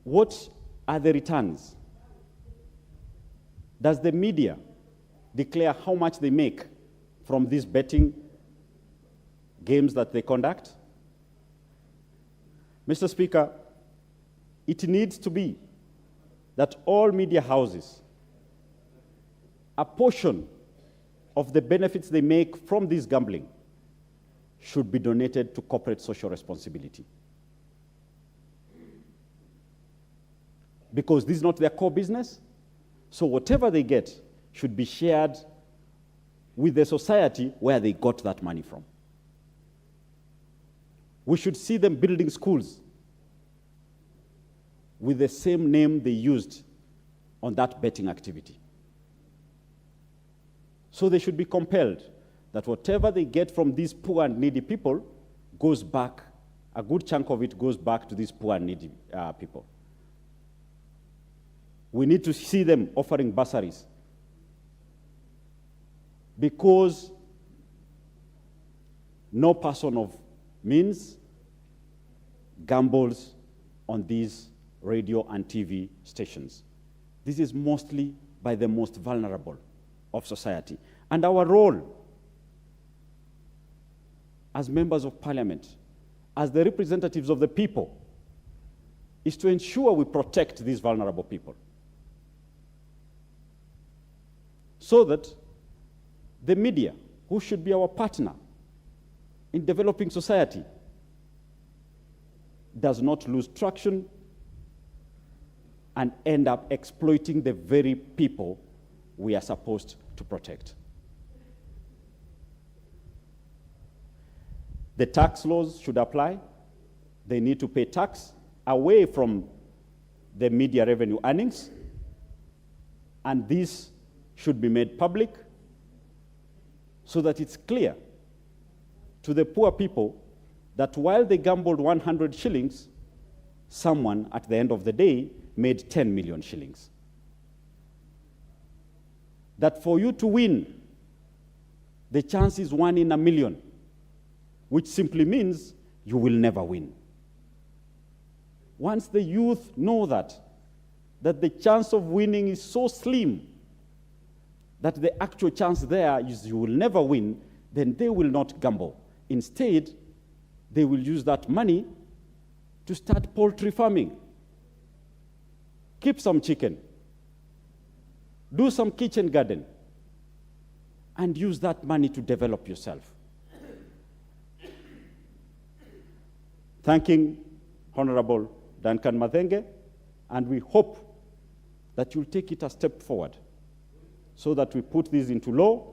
What are the returns Does the media declare how much they make from these betting games that they conduct? Mr. Speaker, it needs to be that all media houses, a portion of the benefits they make from this gambling should be donated to corporate social responsibility. Because this is not their core business, so whatever they get should be shared with the society where they got that money from. We should see them building schools with the same name they used on that betting activity. So they should be compelled that whatever they get from these poor and needy people goes back, a good chunk of it goes back to these poor and needy people. We need to see them offering bursaries, because no person of means gambles on these radio and TV stations. This is mostly by the most vulnerable of society. And our role as members of parliament, as the representatives of the people, is to ensure we protect these vulnerable people, so that the media, who should be our partner in developing society, does not lose traction and end up exploiting the very people we are supposed to protect. The tax laws should apply. They need to pay tax away from the media revenue earnings, and this should be made public so that it's clear to the poor people that while they gambled 100 shillings, someone at the end of the day made 10 million shillings. That for you to win, the chance is 1 in a million, which simply means you will never win. Once the youth know that the chance of winning is so slim, that the actual chance there is you will never win, then they will not gamble. Instead, they will use that money to start poultry farming. Keep some chicken, do some kitchen garden, and use that money to develop yourself. Thanking Honorable Duncan Mathenge, and we hope that you'll take it a step forward so that we put this into law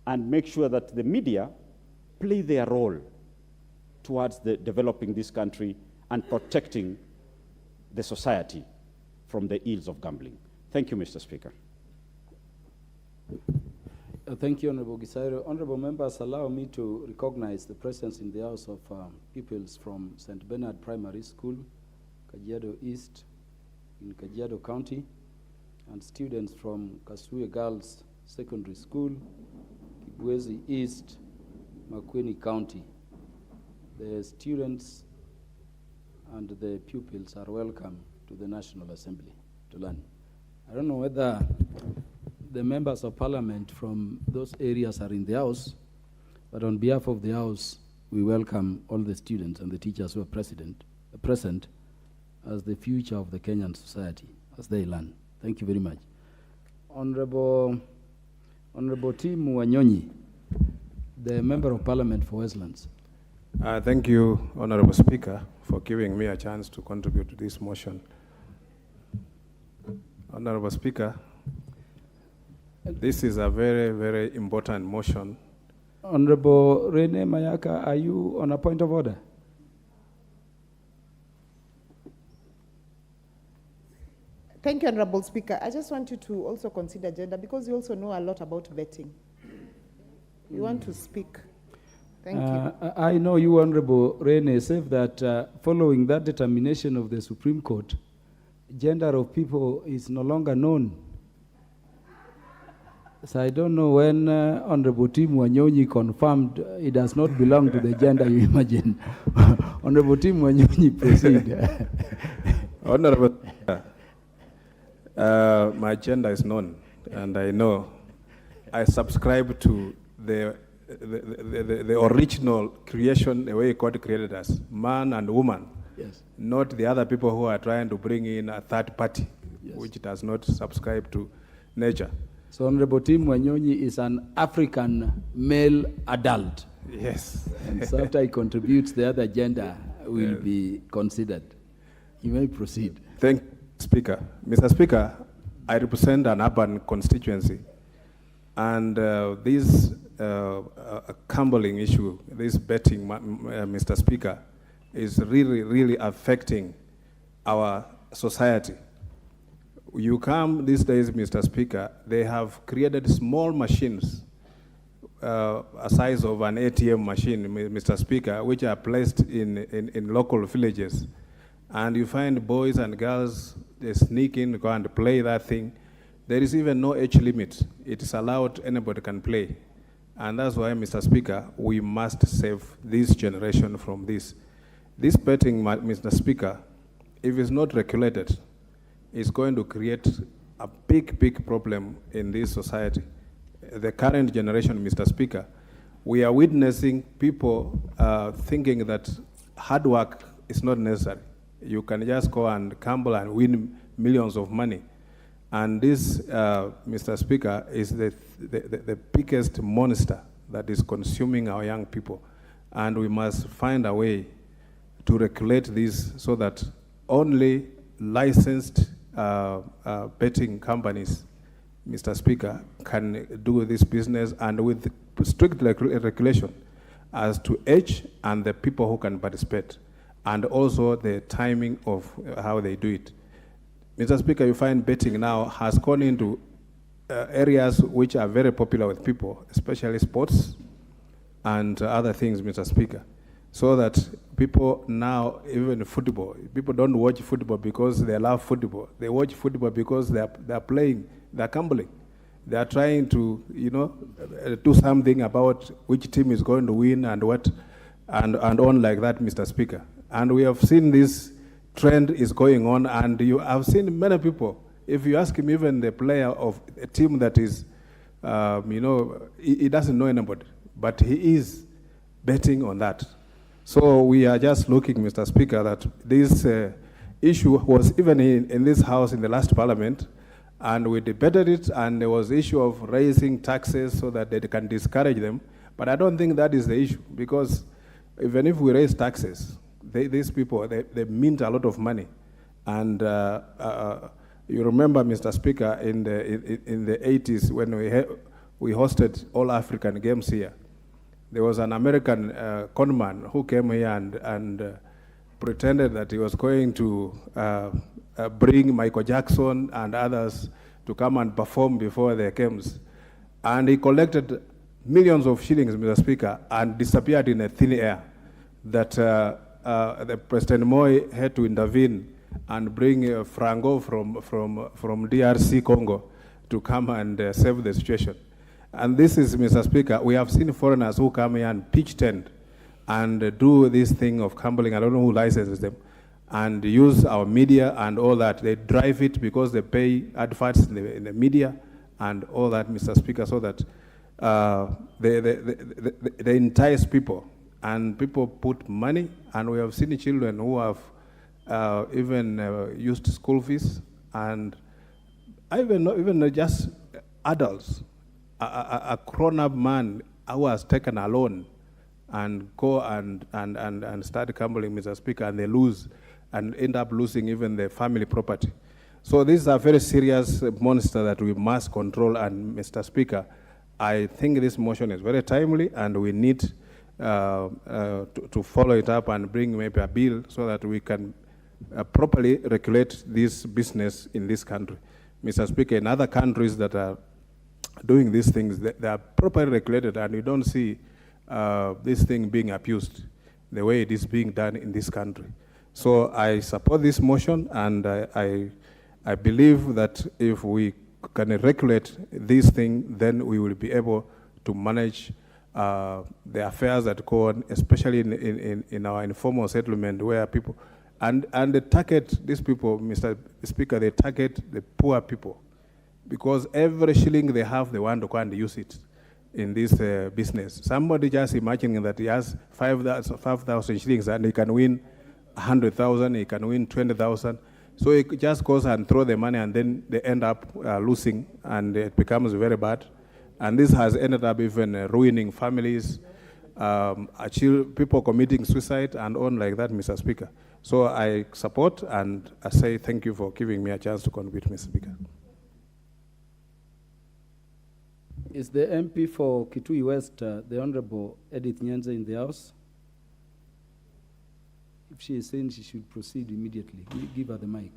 and make sure that the media play their role towards developing this country and protecting the society from the ills of gambling. Thank you, Mr. Speaker. Thank you, Honorable Gisairo. Honorable members, allow me to recognize the presence in the House of pupils from St. Bernard Primary School, Kajiado East, in Kajiado County, and students from Kasuye Girls Secondary School, Kibwezi East, Makueni County. The students and the pupils are welcome to the National Assembly to learn. I don't know whether the members of parliament from those areas are in the House, but on behalf of the House, we welcome all the students and the teachers who are present as the future of the Kenyan society as they learn. Thank you very much. Honorable Tim Wanyonyi, the Member of Parliament for Westlands. Thank you, Honorable Speaker, for giving me a chance to contribute to this motion. Honorable Speaker, this is a very, very important motion. Honorable Rene Mayaka, are you on a point of order? Thank you, Honorable Speaker. I just want you to also consider gender, because you also know a lot about betting. You want to speak. Thank you. I know you, Honorable Rene, said that following that determination of the Supreme Court, gender of people is no longer known. So I don't know when Honorable Tim Wanyonyi confirmed it does not belong to the gender you imagine. Honorable Tim Wanyonyi, proceed. Honorable, my gender is known and I know I subscribe to the original creation, the way God created us, man and woman. Yes. Not the other people who are trying to bring in a third party, Yes. which does not subscribe to nature. So Honorable Tim Wanyonyi is an African male adult. Yes. And so after he contributes, the other gender will be considered. You may proceed. Thank you, Speaker. Mr. Speaker, I represent an urban constituency, and this gambling issue, this betting, Mr. Speaker, is really, really affecting our society. You come these days, Mr. Speaker, they have created small machines, a size of an ATM machine, Mr. Speaker, which are placed in local villages. And you find boys and girls, they sneak in, go and play that thing. There is even no age limit. It is allowed, anybody can play. And that's why, Mr. Speaker, we must save this generation from this. This betting, Mr. Speaker, if it's not regulated, is going to create a big, big problem in this society. The current generation, Mr. Speaker, we are witnessing people thinking that hard work is not necessary. You can just go and gamble and win millions of money. And this, Mr. Speaker, is the biggest monster that is consuming our young people. And we must find a way to regulate this so that only licensed betting companies, Mr. Speaker, can do this business, and with strict regulation as to age and the people who can participate, and also the timing of how they do it. Mr. Speaker, you find betting now has gone into areas which are very popular with people, especially sports and other things, Mr. Speaker. So that people now, even football, people don't watch football because they love football. They watch football because they're playing, they're gambling. They are trying to, do something about which team is going to win and what, and on like that, Mr. Speaker. And we have seen this trend is going on, and you have seen many people. If you ask him, even the player of a team that is, he doesn't know anybody, but he is betting on that. So we are just looking, Mr. Speaker, that this issue was even in this House in the last Parliament, and we debated it, and there was the issue of raising taxes so that they can discourage them. But I don't think that is the issue, because even if we raise taxes, these people, they mint a lot of money. And you remember, Mr. Speaker, in the 80s when we hosted all African Games here, there was an American conman who came here and pretended that he was going to bring Michael Jackson and others to come and perform before the games. And he collected millions of shillings, Mr. Speaker, and disappeared in a thin air. That the President Moi had to intervene and bring Franco from DRC Congo to come and save the situation. And this is, Mr. Speaker, we have seen foreigners who come here and pitch tent and do this thing of gambling. I don't know who licenses them, and use our media and all that. They drive it because they pay adverts in the media and all that, Mr. Speaker, so that they entice people, and people put money. And we have seen children who have even used school fees, and even just adults. A grown-up man who has taken a loan and go and start gambling, Mr. Speaker, and they lose and end up losing even their family property. So this is a very serious monster that we must control. And Mr. Speaker, I think this motion is very timely, and we need to follow it up and bring maybe a bill so that we can properly regulate this business in this country. Mr. Speaker, in other countries that are doing these things, they are properly regulated, and you don't see this thing being abused the way it is being done in this country. So I support this motion, and I believe that if we can regulate this thing, then we will be able to manage the affairs that go on, especially in our informal settlement, where people, and they target these people, Mr. Speaker, they target the poor people. because every shilling they have, they want to go and use it in this business. Somebody just imagining that he has 5,000 shillings and he can win 100,000, he can win 20,000. So he just goes and throw the money and then they end up losing and it becomes very bad. And this has ended up even ruining families, people committing suicide and on like that, Mr. Speaker. So I support and I say thank you for giving me a chance to contribute, Mr. Speaker. Is the MP for Kitui West, the Honorable Edith Nyanza, in the House? If she is saying she should proceed immediately, give her the mic.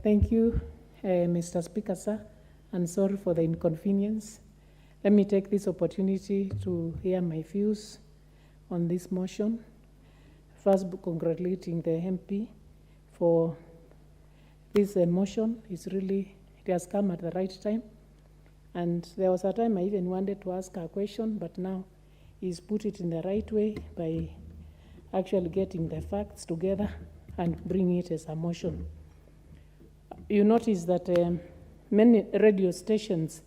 Thank you, Mr. Speaker, sir, and sorry for the inconvenience. Let me take this opportunity to hear my views on this motion. First, congratulating the MP for this motion. It has come at the right time. And there was a time I even wanted to ask a question, but now he's put it in the right way by actually getting the facts together and bringing it as a motion. You notice that many radio stations,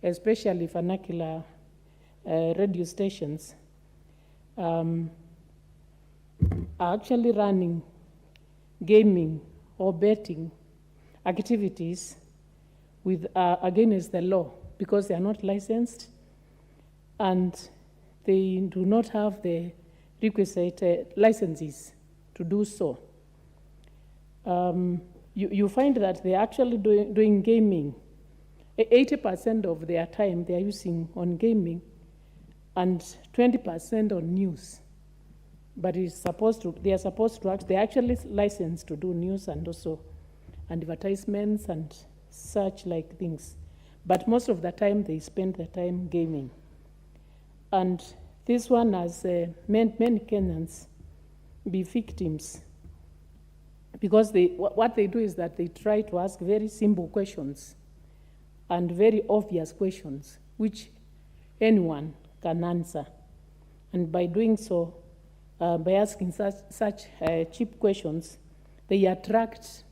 especially vernacular radio stations, are actually running gaming or betting activities with against the law, because they are not licensed and they do not have the requisite licenses to do so. You find that they're actually doing gaming. 80% of their time they are using on gaming and 20% on news. But they're actually licensed to do news and also advertisements and such like things. But most of the time they spend the time gaming. And this one has many Kenyans be victims, because what they do is that they try to ask very simple questions and very obvious questions, which anyone can answer. And by doing so, by asking such cheap questions, they attract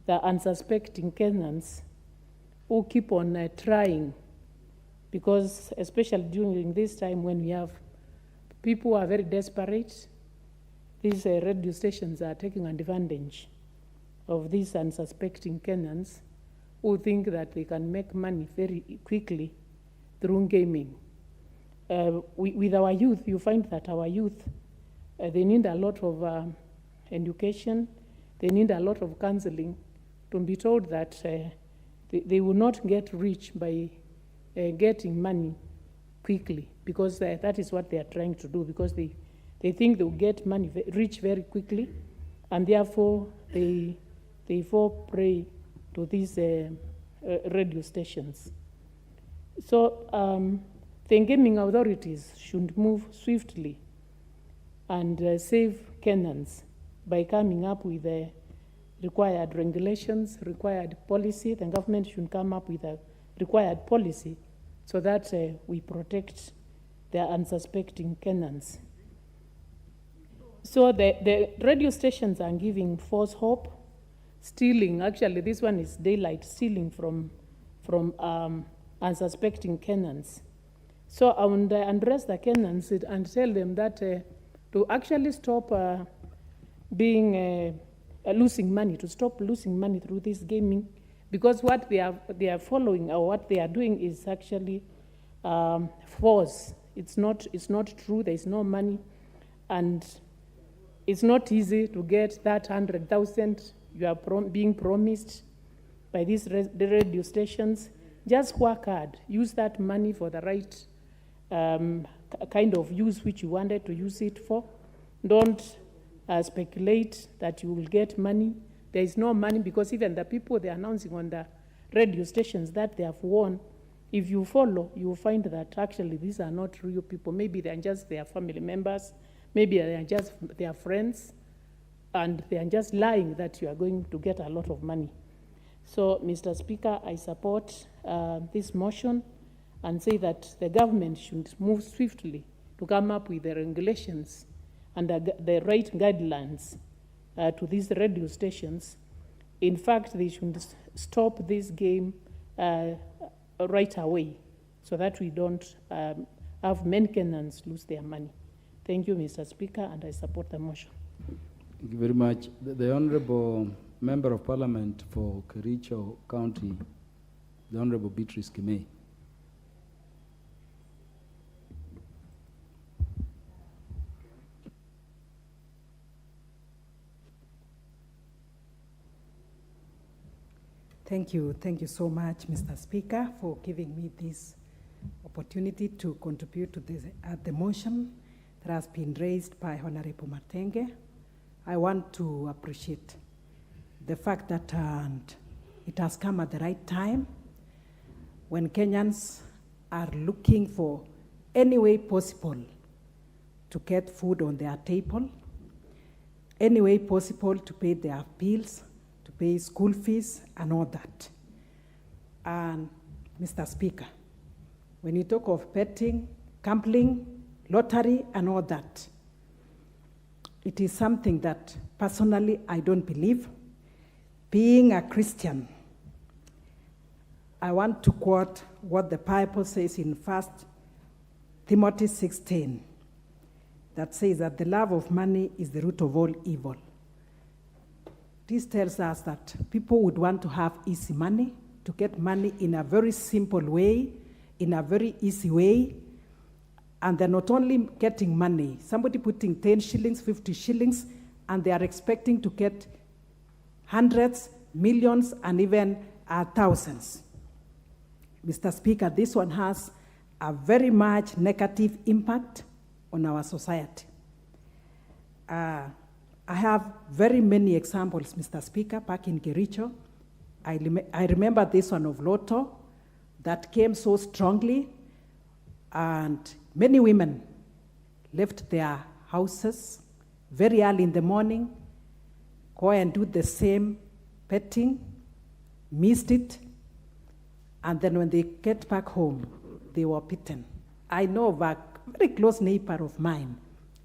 the unsuspecting Kenyans who keep on trying, because especially during this time when we have people who are very desperate, these radio stations are taking advantage of these unsuspecting Kenyans who think that they can make money very quickly through gaming. With our youth, you find that our youth, they need a lot of education, they need a lot of counseling to be told that they will not get rich by getting money quickly, because that is what they are trying to do, because they think they will get money rich very quickly, and therefore they fall prey to these radio stations. So the gaming authorities should move swiftly and save Kenyans by coming up with required regulations, required policy. The government should come up with a required policy so that we protect the unsuspecting Kenyans. So the radio stations are giving false hope, stealing. Actually, this one is daylight, stealing from unsuspecting Kenyans. So I would address the Kenyans and tell them that to actually stop losing money, to stop losing money through this gaming, because what they are following or what they are doing is actually false. It's not true. There is no money, and it's not easy to get that 100,000 you are being promised by these radio stations. Just work hard. Use that money for the right kind of use which you wanted to use it for. Don't speculate that you will get money. There is no money, because even the people they are announcing on the radio stations that they have won, if you follow, you will find that actually these are not real people. Maybe they are just their family members. Maybe they are just their friends, and they are just lying that you are going to get a lot of money. So, Mr. Speaker, I support this motion and say that the government should move swiftly to come up with the regulations and the right guidelines to these radio stations. In fact, they should stop this game right away so that we don't have many Kenyans lose their money. Thank you, Mr. Speaker, and I support the motion. Thank you very much. The Honorable Member of Parliament for Kericho County, the Honorable Beatrice Kimei. Thank you so much, Mr. Speaker, for giving me this opportunity to contribute to this, the motion that has been raised by Honorable Matenge. I want to appreciate the fact that it has come at the right time when Kenyans are looking for any way possible to get food on their table, any way possible to pay their bills, to pay school fees and all that. And Mr. Speaker, when you talk of betting, gambling, lottery and all that, it is something that personally I don't believe. Being a Christian, I want to quote what the Bible says in 1 Timothy 6:10, that says that the love of money is the root of all evil. This tells us that people would want to have easy money, to get money in a very simple way, in a very easy way, and they're not only getting money, somebody putting 10 shillings, 50 shillings, and they are expecting to get hundreds, millions, and even thousands. Mr. Speaker, this one has a very much negative impact on our society. I have very many examples, Mr. Speaker, back in Kericho. I remember this one of Lotto that came so strongly, and many women left their houses very early in the morning, go and do the same betting, missed it, and then when they get back home, they were beaten. I know of a very close neighbor of mine.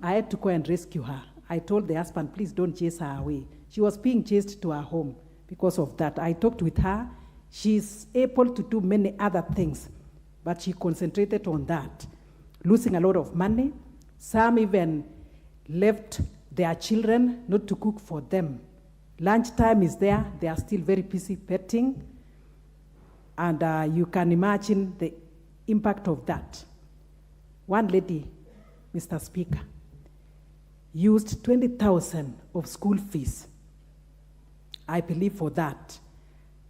I had to go and rescue her. I told the husband, please don't chase her away. She was being chased to her home because of that. I talked with her. She's able to do many other things, but she concentrated on that, losing a lot of money. Some even left their children not to cook for them. Lunchtime is there. They are still very busy betting. And you can imagine the impact of that. One lady, Mr. Speaker, used 20,000 of school fees, I believe, for that.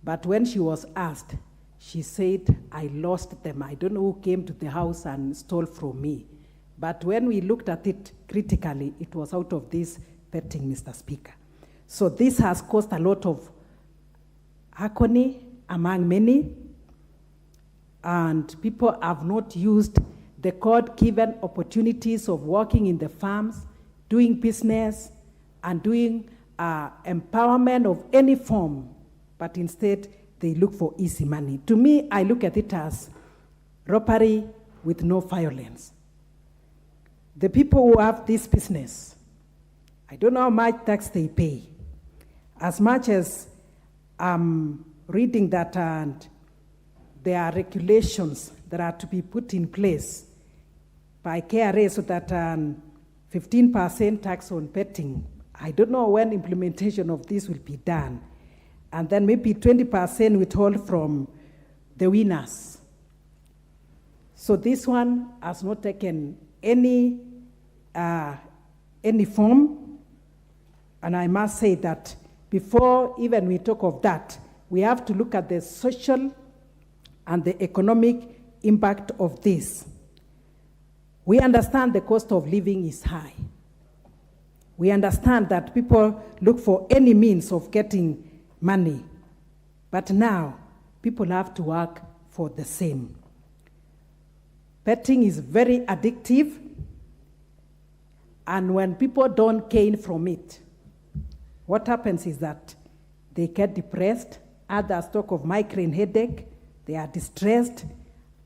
But when she was asked, she said, I lost them. I don't know who came to the house and stole from me. But when we looked at it critically, it was out of this betting, Mr. Speaker. So this has caused a lot of agony among many, and people have not used the God-given opportunities of working in the farms, doing business, and doing empowerment of any form, but instead they look for easy money. To me, I look at it as robbery with no violence. The people who have this business, I don't know how much tax they pay. As much as I'm reading that, and there are regulations that are to be put in place by KRA so that 15% tax on betting. I don't know when implementation of this will be done. And then maybe 20% withhold from the winners. So this one has not taken any form. And I must say that before even we talk of that, we have to look at the social and the economic impact of this. We understand the cost of living is high. We understand that people look for any means of getting money. But now, people have to work for the same. Betting is very addictive, and when people don't gain from it, what happens is that they get depressed, others talk of migraine headache, they are distressed,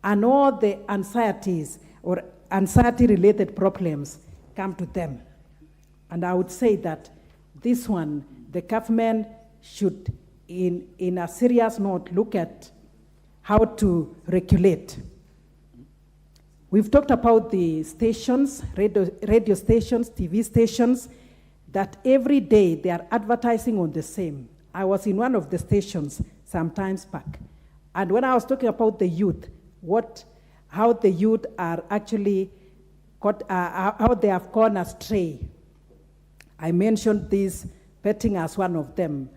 and all the anxieties or anxiety-related problems come to them. And I would say that this one, the government should, in a serious note, look at how to regulate. We've talked about the stations, radio stations, TV stations, that every day they are advertising on the same. I was in one of the stations some times back, and when I was talking about the youth, how the youth are actually how they have gone astray, I mentioned this betting as one of them,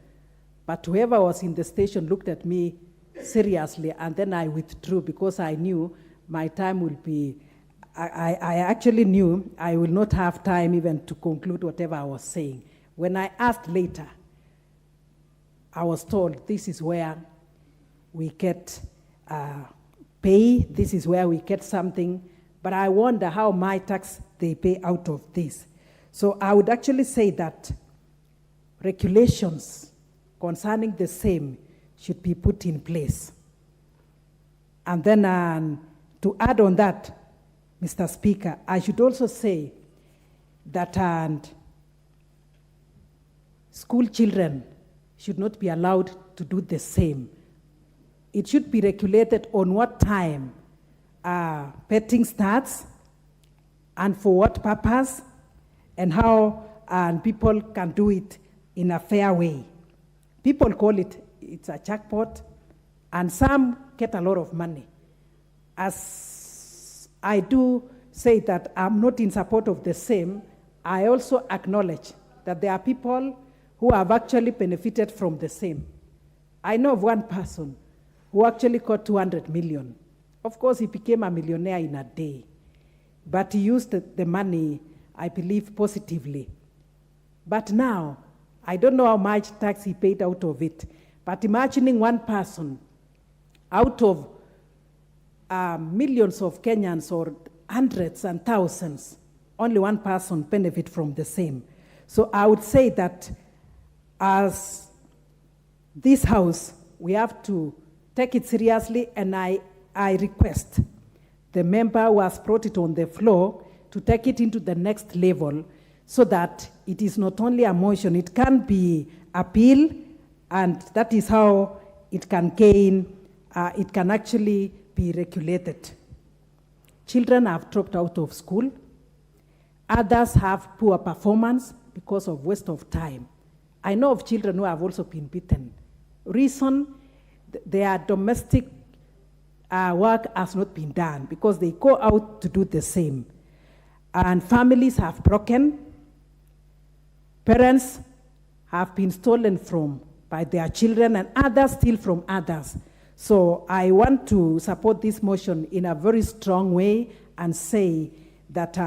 but whoever was in the station looked at me seriously, and then I withdrew because I knew my time will be, I actually knew I will not have time even to conclude whatever I was saying. When I asked later, I was told this is where we get pay, this is where we get something, but I wonder how my tax they pay out of this. So I would actually say that regulations concerning the same should be put in place. And then to add on that, Mr. Speaker, I should also say that school children should not be allowed to do the same. It should be regulated on what time betting starts and for what purpose, and how people can do it in a fair way. People call it's a jackpot, and some get a lot of money. As I do say that I'm not in support of the same, I also acknowledge that there are people who have actually benefited from the same. I know of one person who actually got 200 million. Of course, he became a millionaire in a day, but he used the money, I believe, positively. But now, I don't know how much tax he paid out of it, but imagining one person out of millions of Kenyans or hundreds and thousands, only one person benefit from the same. So I would say that as this House, we have to take it seriously, and I request the member who has brought it on the floor to take it into the next level so that it is not only a motion, it can be appeal, and that is how it can gain, it can actually be regulated. Children have dropped out of school. Others have poor performance because of waste of time. I know of children who have also been beaten. Reason, their domestic work has not been done because they go out to do the same. And families have broken. Parents have been stolen from by their children, and others steal from others. So I want to support this motion in a very strong way and say that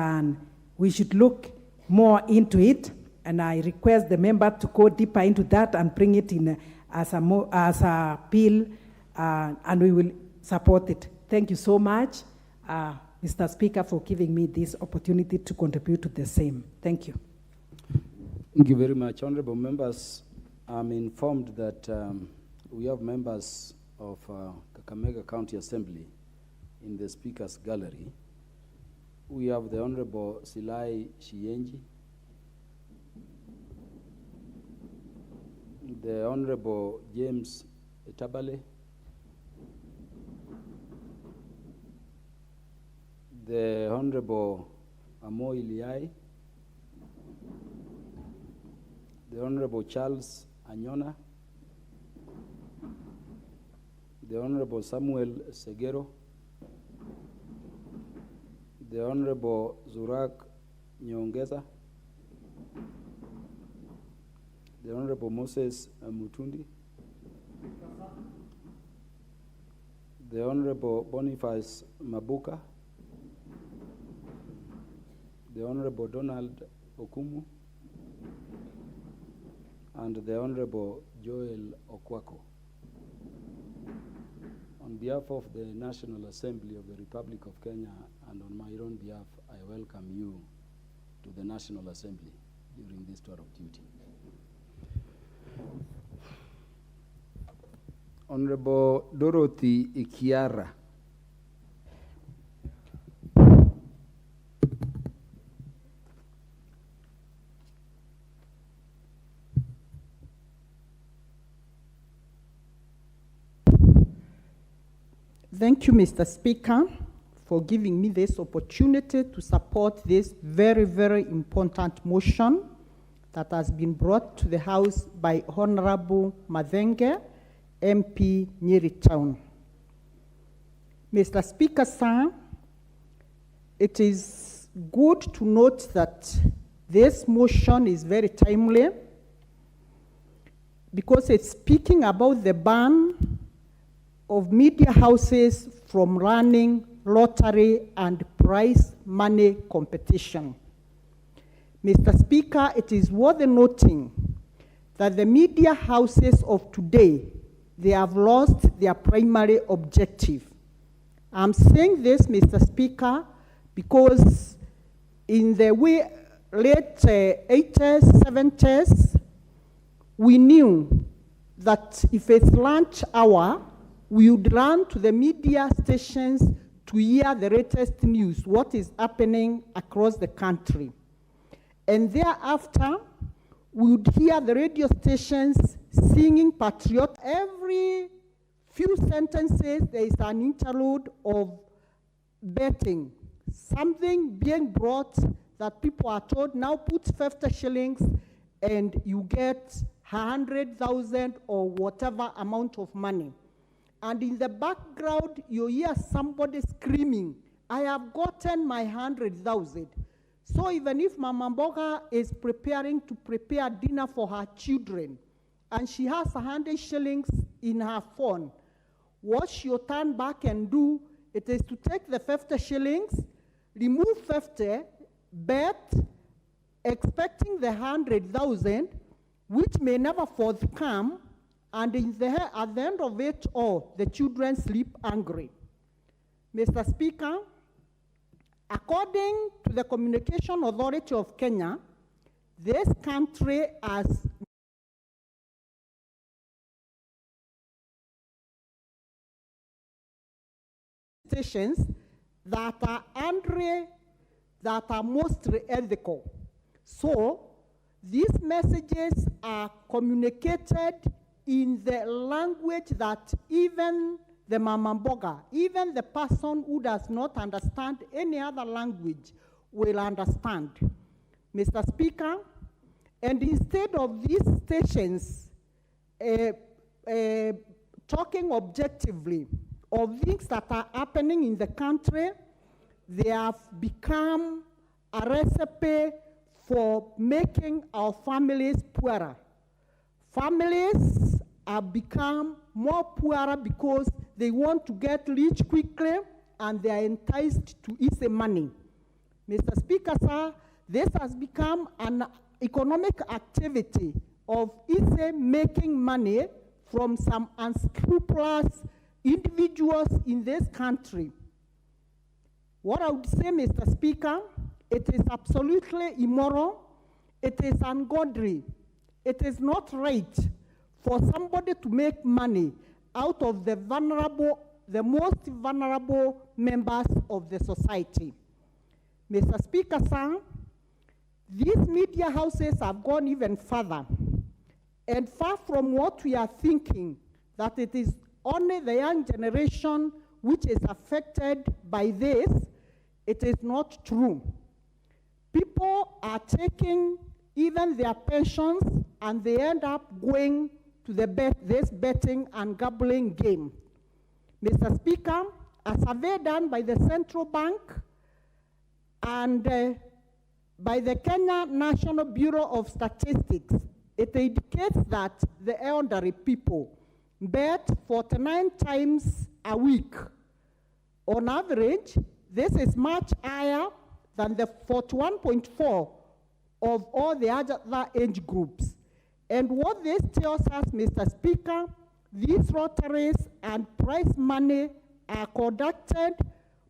we should look more into it, and I request the member to go deeper into that and bring it in as a bill, and we will support it. Thank you so much, Mr. Speaker, for giving me this opportunity to contribute to the same. Thank you. Thank you very much. Honorable members, I'm informed that we have members of Kakamega County Assembly in the Speaker's Gallery. We have the Honorable Silai Shienji, the Honorable James Etabale, the Honorable Amo Iliai, the Honorable Charles Anyona, the Honorable Samuel Segero, the Honorable Zurak Nyongeza, the Honorable Moses Mutundi, the Honorable Boniface Mabuka, the Honorable Donald Okumu, and the Honorable Joel Okwako. On behalf of the National Assembly of the Republic of Kenya and on my own behalf, I welcome you to the National Assembly during this tour of duty. Honorable Dorothy Ikiara. Thank you, Mr. Speaker, for giving me this opportunity to support this very, very important motion that has been brought to the House by Honorable Madenge, MP, Nyeri Town. Mr. Speaker, sir, it is good to note that this motion is very timely because it's speaking about the ban of media houses from running lottery and prize money competition. Mr. Speaker, it is worth noting that the media houses of today, they have lost their primary objective. I'm saying this, Mr. Speaker, because in the late 80s, 70s, we knew that if it's lunch hour, we would run to the media stations to hear the latest news, what is happening across the country. And thereafter, we would hear the radio stations singing patriot. Every few sentences, there is an interlude of betting, something being brought that people are told, now put 50 shillings and you get 100,000 or whatever amount of money. And in the background, you hear somebody screaming, I have gotten my 100,000. So even if Mama Mboga is preparing to prepare dinner for her children, and she has 100 shillings in her phone, what she'll turn back and do, it is to take the 50 shillings, remove 50, bet, expecting the 100,000, which may never forthcome, and at the end of it all, the children sleep hungry. Mr. Speaker, according to the Communication Authority of Kenya, this country has stations that are mostly ethical. So these messages are communicated in the language that even the Mama Mboga, even the person who does not understand any other language will understand. Mr. Speaker, and instead of these stations talking objectively of things that are happening in the country, they have become a recipe for making our families poorer. Families have become more poorer because they want to get rich quickly and they are enticed to easy money. Mr. Speaker, sir, this has become an economic activity of easy making money from some unscrupulous individuals in this country. What I would say, Mr. Speaker, it is absolutely immoral, it is ungodly, it is not right for somebody to make money out of the vulnerable, the most vulnerable members of the society. Mr. Speaker, sir, these media houses have gone even further. And far from what we are thinking, that it is only the young generation which is affected by this, it is not true. People are taking even their pensions and they end up going to this betting and gambling game. Mr. Speaker, a survey done by the Central Bank and by the Kenya National Bureau of Statistics, it indicates that the elderly people bet 49 times a week. On average, this is much higher than the 41.4 of all the other age groups. And what this tells us, Mr. Speaker, these lotteries and prize money are conducted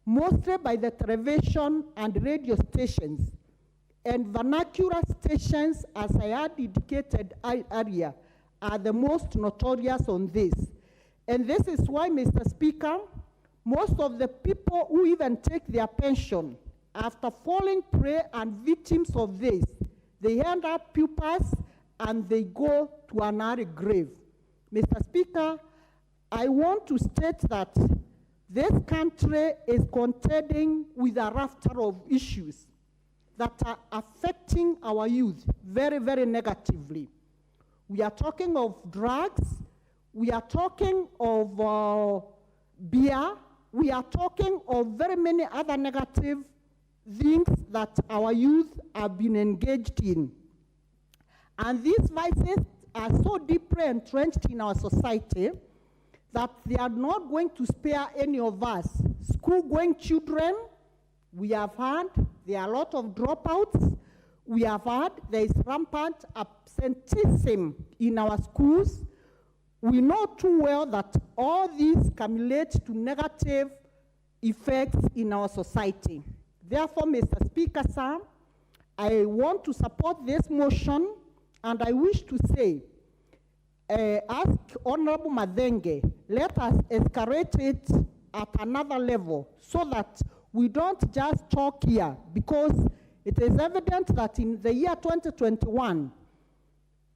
mostly by the television and radio stations. And vernacular stations, as I had indicated earlier, are the most notorious on this. And this is why, Mr. Speaker, most of the people who even take their pension after falling prey and victims of this, they end up paupers and they go to an early grave. Mr. Speaker, I want to state that This country is contending with a rafter of issues that are affecting our youth very, very negatively. We are talking of drugs, we are talking of beer, we are talking of very many other negative things that our youth have been engaged in. And these vices are so deeply entrenched in our society that they are not going to spare any of us. School-going children, we have heard there are a lot of dropouts. We have heard there is rampant absenteeism in our schools. We know too well that all these accumulate to negative effects in our society. Therefore, Mr. Speaker, sir, I want to support this motion, and I wish to say, ask Honorable Madenge, let us escalate it at another level so that we don't just talk here, because it is evident that in the year 2021,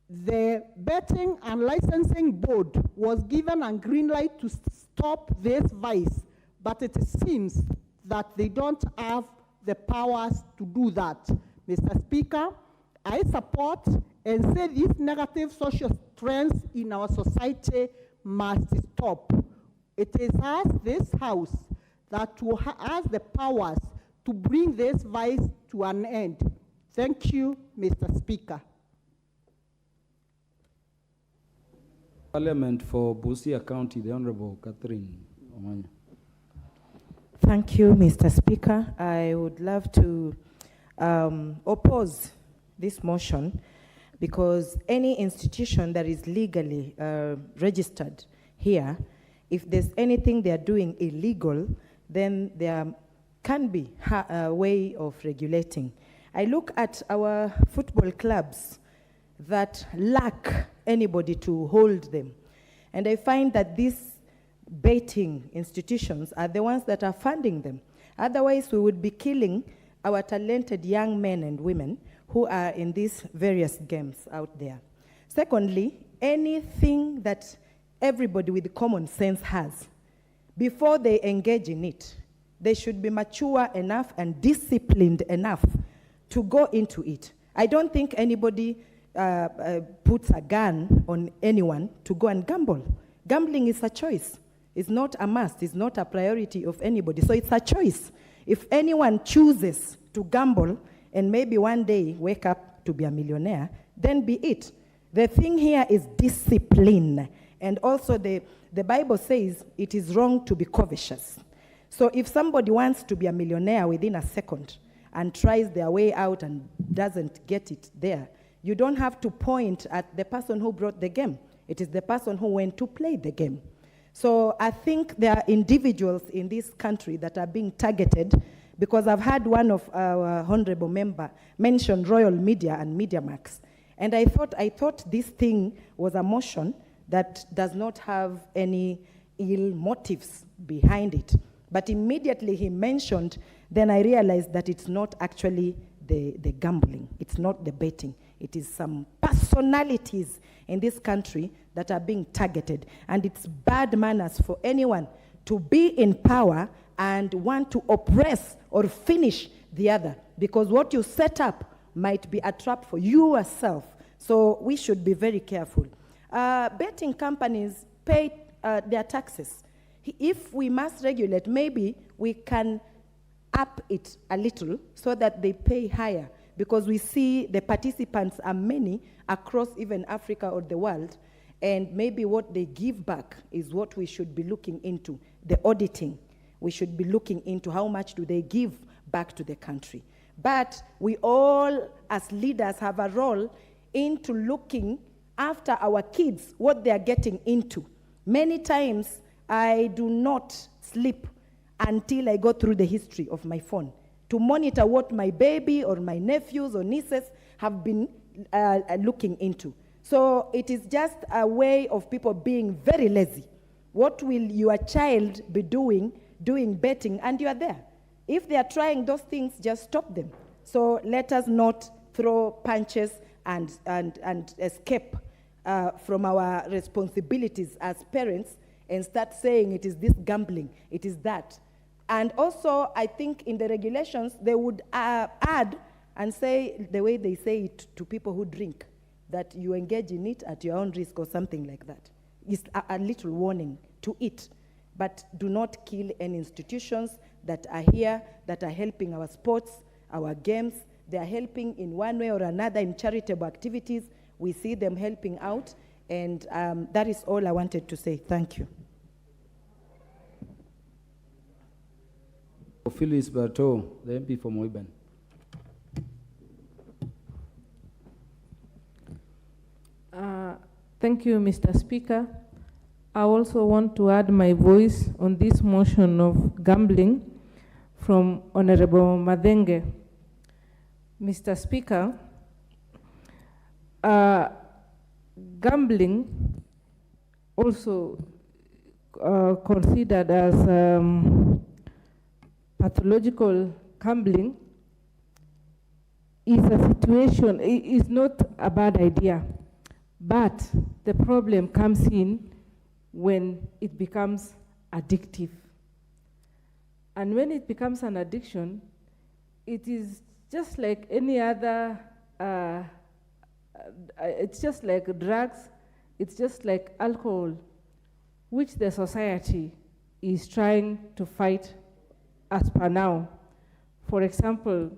the Betting and Licensing Board was given a green light to stop this vice, but it seems that they don't have the powers to do that. Mr. Speaker, I support and say these negative social trends in our society must stop. It is us, this House, that has the powers to bring this vice to an end. Thank you, Mr. Speaker. Parliament for Busia County, the Honorable Catherine Omanya. Thank you, Mr. Speaker. I would love to oppose this motion because any institution that is legally registered here, if there's anything they are doing illegal, then there can be a way of regulating. I look at our football clubs that lack anybody to hold them. And I find that these betting institutions are the ones that are funding them. Otherwise, we would be killing our talented young men and women who are in these various games out there. Secondly, anything that everybody with common sense has, before they engage in it, they should be mature enough and disciplined enough to go into it. I don't think anybody puts a gun on anyone to go and gamble. Gambling is a choice. It's not a must. It's not a priority of anybody. So it's a choice. If anyone chooses to gamble and maybe one day wake up to be a millionaire, then be it. The thing here is discipline. And also the Bible says it is wrong to be covetous. So if somebody wants to be a millionaire within a second and tries their way out and doesn't get it there, you don't have to point at the person who brought the game. It is the person who went to play the game. So I think there are individuals in this country that are being targeted because I've had one of our honorable member mention Royal Media and MediaMax. And I thought this thing was a motion that does not have any ill motives behind it. But immediately he mentioned, then I realized that it's not actually the gambling. It's not the betting. It is some personalities in this country that are being targeted. And it's bad manners for anyone to be in power and want to oppress or finish the other. Because what you set up might be a trap for you yourself. So we should be very careful. Betting companies pay their taxes. If we must regulate, maybe we can up it a little so that they pay higher, because we see the participants are many across even Africa or the world, and maybe what they give back is what we should be looking into, the auditing. We should be looking into how much do they give back to the country. But we all, as leaders, have a role into looking after our kids, what they are getting into. Many times, I do not sleep until I go through the history of my phone to monitor what my baby or my nephews or nieces have been looking into. So it is just a way of people being very lazy. What will your child be doing betting, and you are there? If they are trying those things, just stop them. So let us not throw punches and escape from our responsibilities as parents and start saying it is this gambling, it is that. And also, I think in the regulations, they would add and say, the way they say it to people who drink, that you engage in it at your own risk or something like that. It's a little warning to it. But do not kill any institutions that are here, that are helping our sports, our games. They are helping in one way or another in charitable activities. We see them helping out. And that is all I wanted to say. Thank you. Phyllis Berto, the MP for Moiben. Thank you, Mr. Speaker. I also want to add my voice on this motion of gambling from Honorable Madenge. Mr. Speaker, gambling, also considered as pathological gambling, is a situation, is not a bad idea, but the problem comes in when it becomes addictive. And when it becomes an addiction, it is just like any other, it's just like drugs, it's just like alcohol, which the society is trying to fight as per now. For example,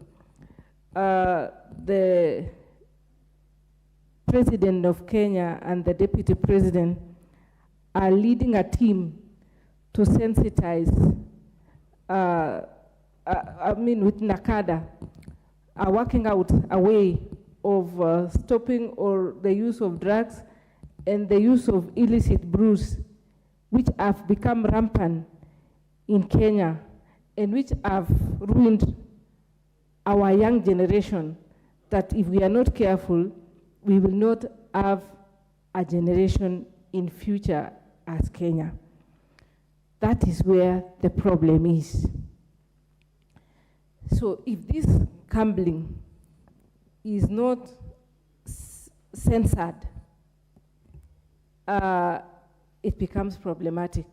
the President of Kenya and the Deputy President are leading a team to sensitize, with NACADA, are working out a way of stopping or the use of drugs and the use of illicit brews, which have become rampant in Kenya and which have ruined our young generation, that if we are not careful, we will not have a generation in future as Kenya. That is where the problem is. So if this gambling is not censored, it becomes problematic.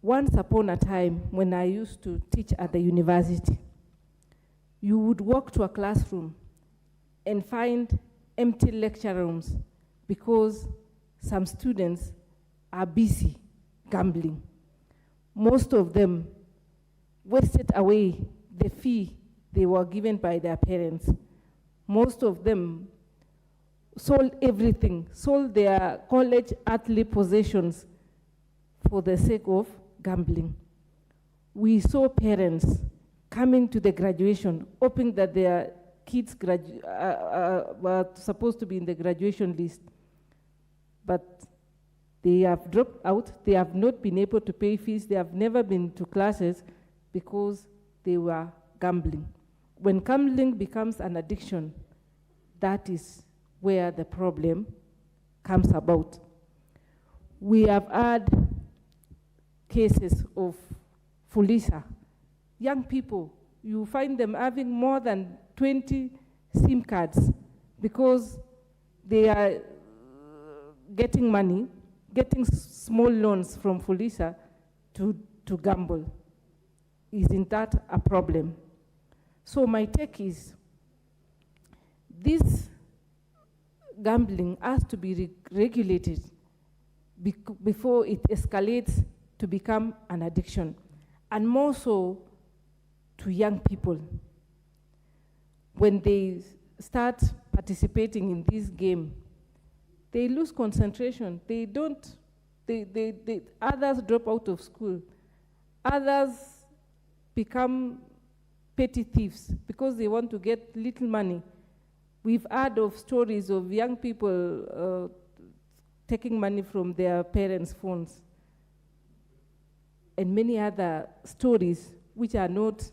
Once upon a time, when I used to teach at the university, you would walk to a classroom and find empty lecture rooms because some students are busy gambling. Most of them wasted away the fee they were given by their parents. Most of them sold everything, sold their college earthly possessions for the sake of gambling. We saw parents coming to the graduation, hoping that their kids were supposed to be in the graduation list, but they have dropped out. They have not been able to pay fees. They have never been to classes because they were gambling. When gambling becomes an addiction, that is where the problem comes about. We have had cases of Fulisa. Young people, you find them having more than 20 SIM cards because they are getting money, getting small loans from Fulisa to gamble. Isn't that a problem? So my take is, this gambling has to be regulated before it escalates to become an addiction, and more so to young people. When they start participating in this game, they lose concentration. Others drop out of school. Others become petty thieves because they want to get little money. We've heard of stories of young people taking money from their parents' phones, and many other stories which are not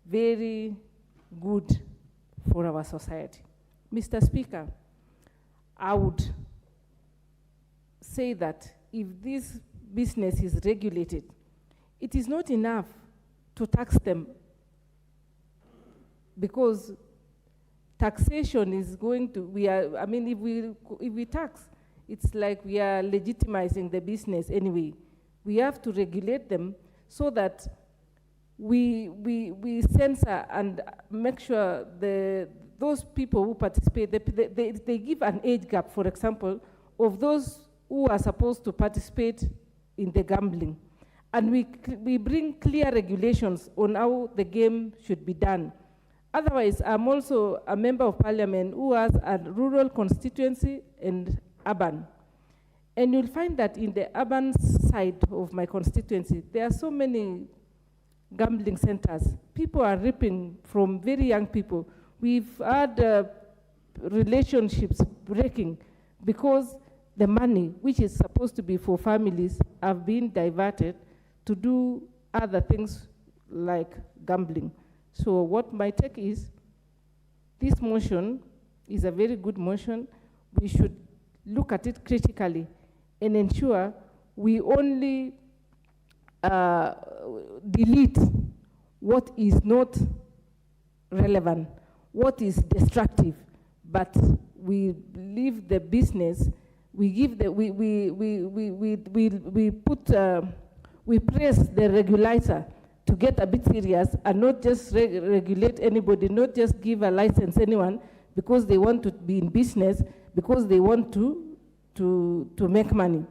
very good for our society. Mr. Speaker, I would say that if this business is regulated, it is not enough to tax them, because taxation is going to, if we tax, it's like we are legitimizing the business anyway. We have to regulate them so that we censor and make sure those people who participate, they give an age gap, for example, of those who are supposed to participate in the gambling. And we bring clear regulations on how the game should be done. Otherwise, I'm also a member of parliament who has a rural constituency and urban. And you'll find that in the urban side of my constituency, there are so many gambling centers. People are reaping from very young people. We've had relationships breaking because the money, which is supposed to be for families, have been diverted to do other things like gambling. So what my take is, this motion is a very good motion. We should look at it critically and ensure we only delete what is not relevant, what is destructive, but we leave the business. We give the we press the regulator to get a bit serious and not just regulate anybody, not just give a license anyone because they want to be in business, because they want to make money.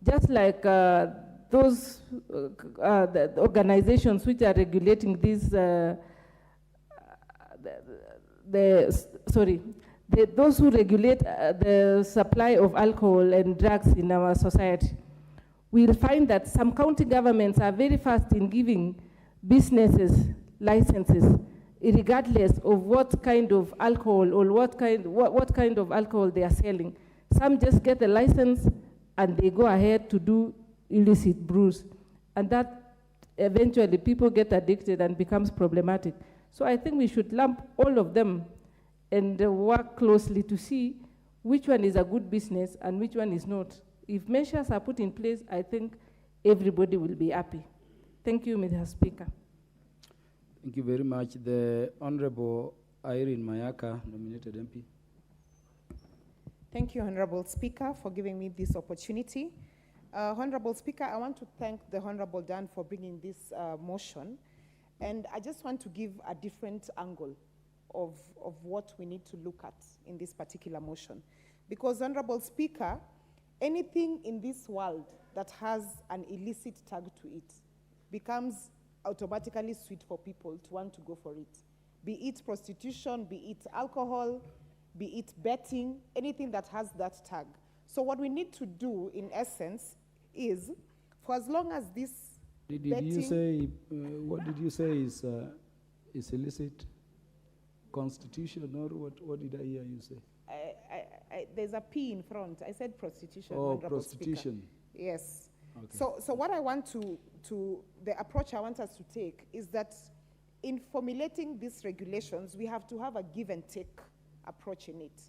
Just like those the organizations which are regulating these, those who regulate the supply of alcohol and drugs in our society, we'll find that some county governments are very fast in giving businesses licenses, regardless of what kind of alcohol or what kind of alcohol they are selling. Some just get a license and they go ahead to do illicit brews, and that eventually people get addicted and becomes problematic. So I think we should lump all of them and work closely to see which one is a good business and which one is not. If measures are put in place, I think everybody will be happy. Thank you, Mr. Speaker. Thank you very much. The Honorable Irene Mayaka, nominated MP. Thank you, Honorable Speaker, for giving me this opportunity. Honorable Speaker, I want to thank the Honorable Dan for bringing this motion. And I just want to give a different angle of what we need to look at in this particular motion. Because, Honorable Speaker, anything in this world that has an illicit tag to it becomes automatically sweet for people to want to go for it. Be it prostitution, be it alcohol, be it betting, anything that has that tag. So what we need to do, in essence, is, for as long as this Did you say, what did you say is illicit? Constitution, or what did I hear you say? There's a P in front. I said prostitution. Oh, prostitution. Speaker. Yes. Okay. So what I want the approach I want us to take is that in formulating these regulations, we have to have a give and take approach in it.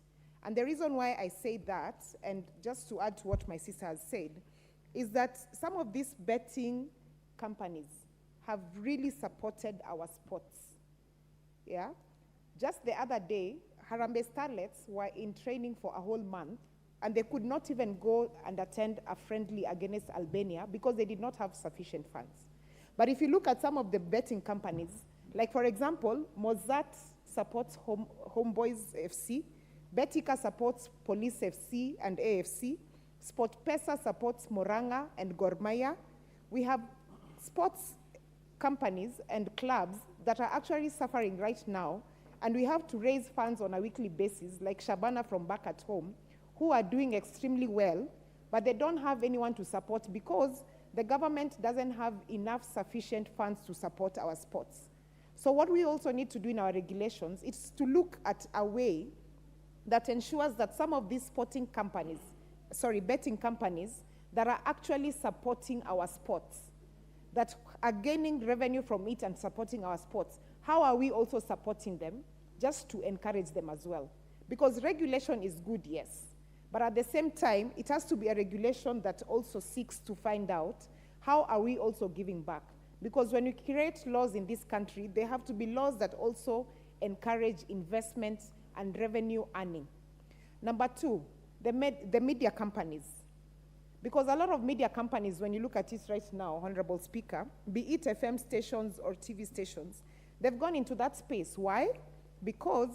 And the reason why I say that, and just to add to what my sister has said, is that some of these betting companies have really supported our sports. Yeah? Just the other day, Harambee Starlets were in training for a whole month, and they could not even go and attend a friendly against Albania because they did not have sufficient funds. But if you look at some of the betting companies, like for example, Mozart supports Homeboys FC, Betika supports Police FC and AFC, SportPesa supports Moranga and Gor Mahia. We have sports companies and clubs that are actually suffering right now, and we have to raise funds on a weekly basis, like Shabana from back at home, who are doing extremely well, but they don't have anyone to support because the government doesn't have enough sufficient funds to support our sports. So what we also need to do in our regulations is to look at a way that ensures that some of these betting companies that are actually supporting our sports, that are gaining revenue from it and supporting our sports, how are we also supporting them just to encourage them as well? Because regulation is good, yes, but at the same time, it has to be a regulation that also seeks to find out how are we also giving back. Because when we create laws in this country, they have to be laws that also encourage investments and revenue earning. Number two, the media companies. Because a lot of media companies, when you look at it right now, Honorable Speaker, be it FM stations or TV stations, they've gone into that space. Why? Because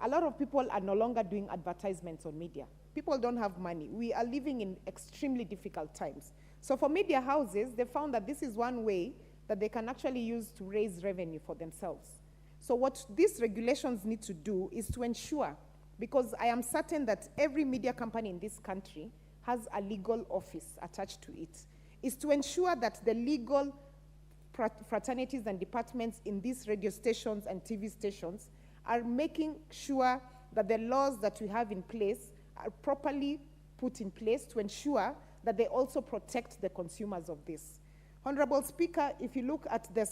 a lot of people are no longer doing advertisements on media. People don't have money. We are living in extremely difficult times. So for media houses, they found that this is one way that they can actually use to raise revenue for themselves. So what these regulations need to do is to ensure, because I am certain that every media company in this country has a legal office attached to it, is to ensure that the legal fraternities and departments in these radio stations and TV stations are making sure that the laws that we have in place are properly put in place to ensure that they also protect the consumers of this. Honorable Speaker, if you look at the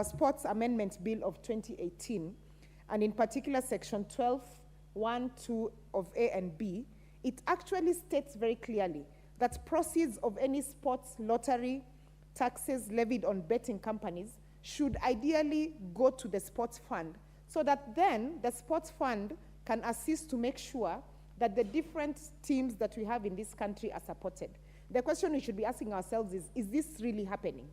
Sports Amendment Bill of 2018, and in particular Section 12(1), 2 of A and B, it actually states very clearly that proceeds of any sports lottery taxes levied on betting companies should ideally go to the sports fund, so that then the sports fund can assist to make sure that the different teams that we have in this country are supported. The question we should be asking ourselves is this really happening?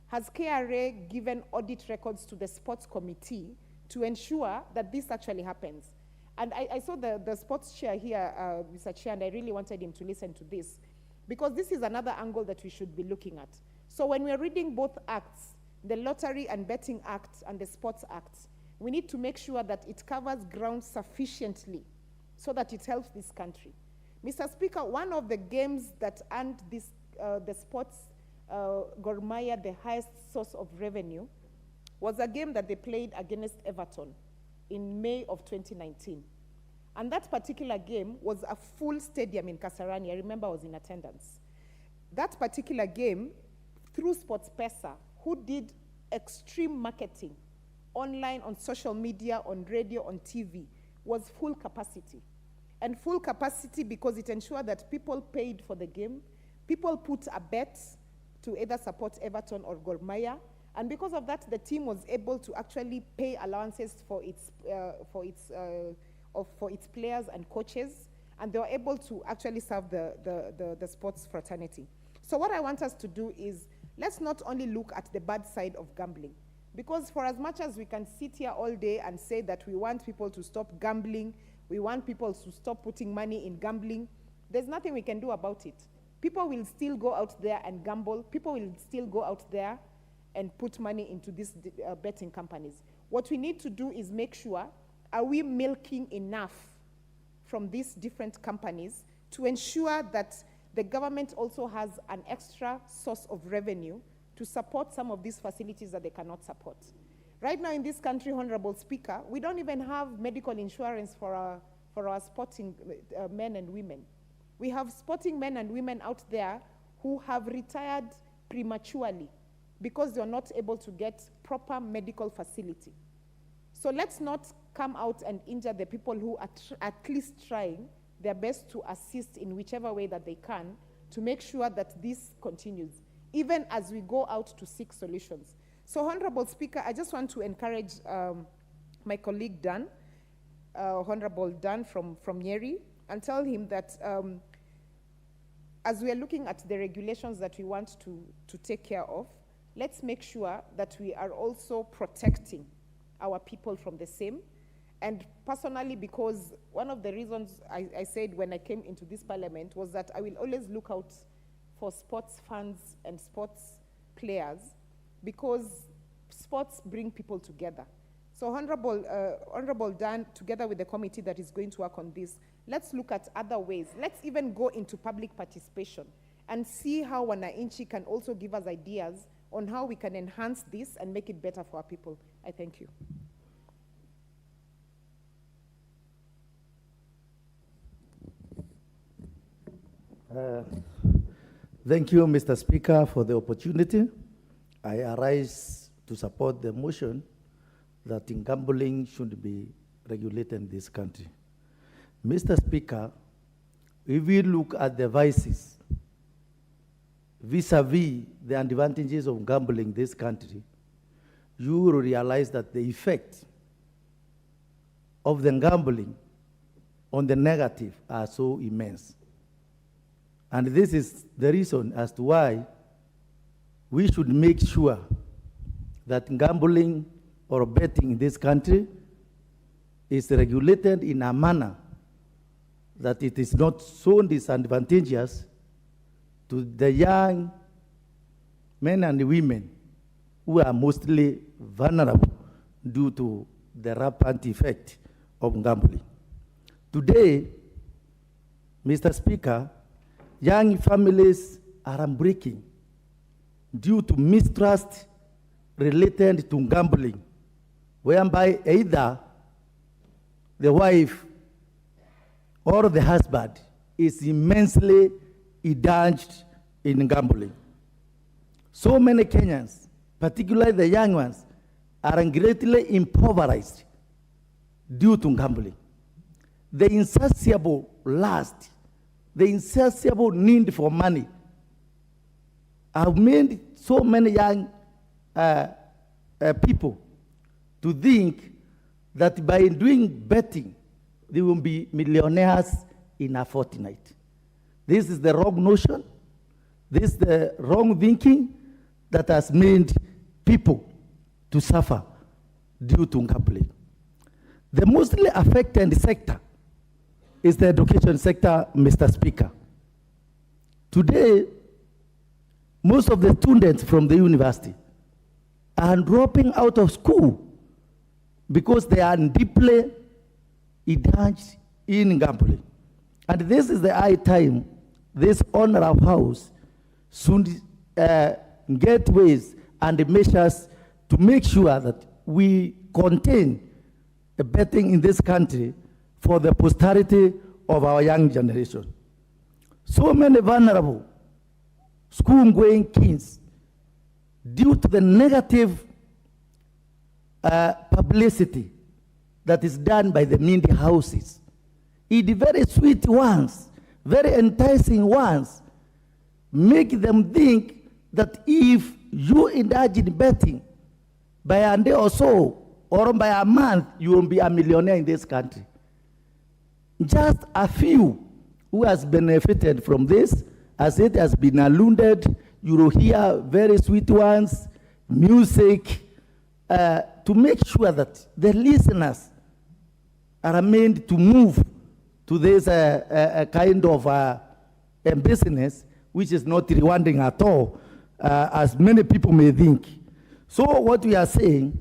Has KRA given audit records to the sports committee to ensure that this actually happens? And I saw the sports chair here, Mr. Chair, and I really wanted him to listen to this, because this is another angle that we should be looking at. So when we're reading both acts, the Lottery and Betting Act and the Sports Act, we need to make sure that it covers ground sufficiently so that it helps this country. Mr. Speaker, one of the games that earned this, the sports Gor Mahia the highest source of revenue was a game that they played against Everton in May of 2019. And that particular game was a full stadium in Kasarani. I remember I was in attendance. That particular game, through SportsPesa, who did extreme marketing online, on social media, on radio, on TV, was full capacity. And full capacity because it ensured that people paid for the game, people put a bet to either support Everton or Gor Mahia, and because of that, the team was able to actually pay allowances for its players and coaches, and they were able to actually serve the sports fraternity. So what I want us to do is, let's not only look at the bad side of gambling, because for as much as we can sit here all day and say that we want people to stop gambling, we want people to stop putting money in gambling, there's nothing we can do about it. People will still go out there and gamble. People will still go out there and put money into these betting companies. What we need to do is make sure, are we milking enough from these different companies to ensure that the government also has an extra source of revenue to support some of these facilities that they cannot support. Right now in this country, Honorable Speaker, we don't even have medical insurance for our sporting men and women. We have sporting men and women out there who have retired prematurely because they are not able to get proper medical facility. So let's not come out and injure the people who are at least trying their best to assist in whichever way that they can to make sure that this continues, even as we go out to seek solutions. So, Honorable Speaker, I just want to encourage my colleague Dan, Honorable Dan from Nyeri, and tell him that as we are looking at the regulations that we want to take care of, let's make sure that we are also protecting our people from the same. And personally, because one of the reasons I said when I came into this parliament was that I will always look out for sports funds and sports players, because sports bring people together. So Honorable Dan, together with the committee that is going to work on this, let's look at other ways. Let's even go into public participation and see how Wananchi can also give us ideas on how we can enhance this and make it better for our people. I thank you. Thank you, Mr. Speaker, for the opportunity. I arise to support the motion that gambling should be regulated in this country. Mr. Speaker, if we look at the vices vis-a-vis the advantages of gambling in this country, you will realize that the effect of the gambling on the negative are so immense. And this is the reason as to why we should make sure that gambling or betting in this country is regulated in a manner that it is not so disadvantageous to the young men and women who are mostly vulnerable due to the rampant effect of gambling. Today, Mr. Speaker, young families are unbreaking due to mistrust related to gambling, whereby either the wife or the husband is immensely indulged in gambling. So many Kenyans, particularly the young ones, are greatly impoverished due to gambling. The insatiable lust, the insatiable need for money have made so many young people to think that by doing betting, they will be millionaires in a fortnight. This is the wrong notion. This is the wrong thinking that has made people to suffer due to gambling. The mostly affected sector is the education sector, Mr. Speaker. Today, most of the students from the university are dropping out of school because they are deeply indulged in gambling. And this is the high time this owner of house should get ways and measures to make sure that we contain betting in this country for the posterity of our young generation. So many vulnerable school-going kids, due to the negative publicity that is done by the media houses, the very sweet ones, very enticing ones, make them think that if you indulge in betting, by a day or so, or by a month, you will be a millionaire in this country. Just a few who has benefited from this, as it has been alluded, you will hear very sweet ones, music, to make sure that the listeners are made to move to this kind of business, which is not rewarding at all, as many people may think. So what we are saying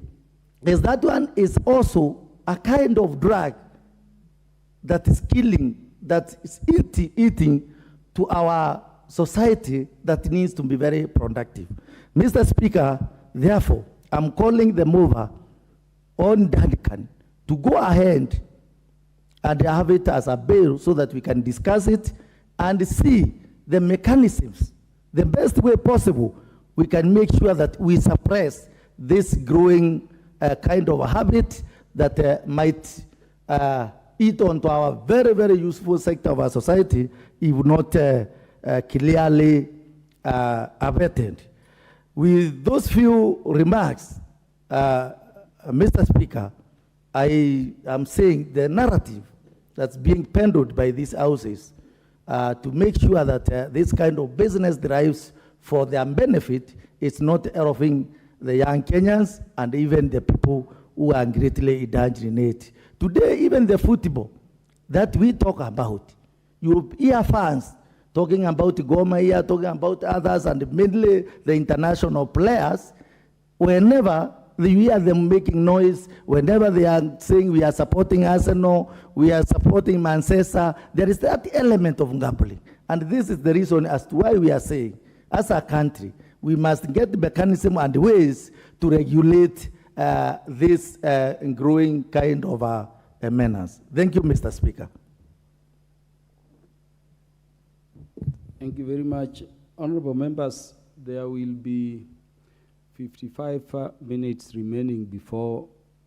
is that one is also a kind of drug that is killing, that is eating to our society that needs to be very productive. Mr. Speaker, therefore, I'm calling the mover on Duncan to go ahead and have it as a bill so that we can discuss it and see the mechanisms, the best way possible we can make sure that we suppress this growing kind of habit that might eat onto our very, very useful sector of our society if not clearly averted. With those few remarks, Mr. Speaker, I am saying the narrative that's being peddled by these houses to make sure that this kind of business derives for their benefit is not helping the young Kenyans and even the people who are greatly indulged in it. Today, even the football that we talk about, you hear fans talking about Goma here, talking about others, and mainly the international players. Whenever you hear them making noise, whenever they are saying we are supporting Arsenal, we are supporting Manchester, there is that element of gambling. And this is the reason as to why we are saying, as a country, we must get the mechanism and ways to regulate this growing kind of menace. Thank you, Mr. Speaker. Thank you very much. Honorable members, there will be 55 minutes remaining before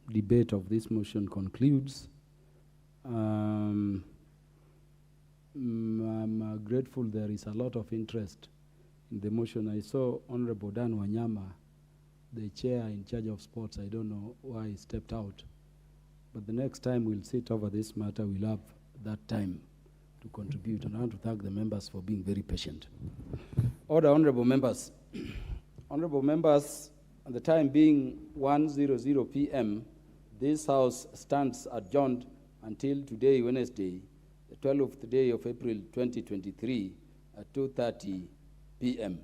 debate of this motion concludes. I'm grateful there is a lot of interest in the motion. I saw Honorable Dan Wanyama, the chair in charge of sports. I don't know why he stepped out. But the next time we'll sit over this matter, we'll have that time to contribute, and I want to thank the members for being very patient. Order, honorable members. Honorable members, at the time being 1:00 p.m., this House stands adjourned until today, Wednesday, the 12th day of April 2023 at 2:30 p.m.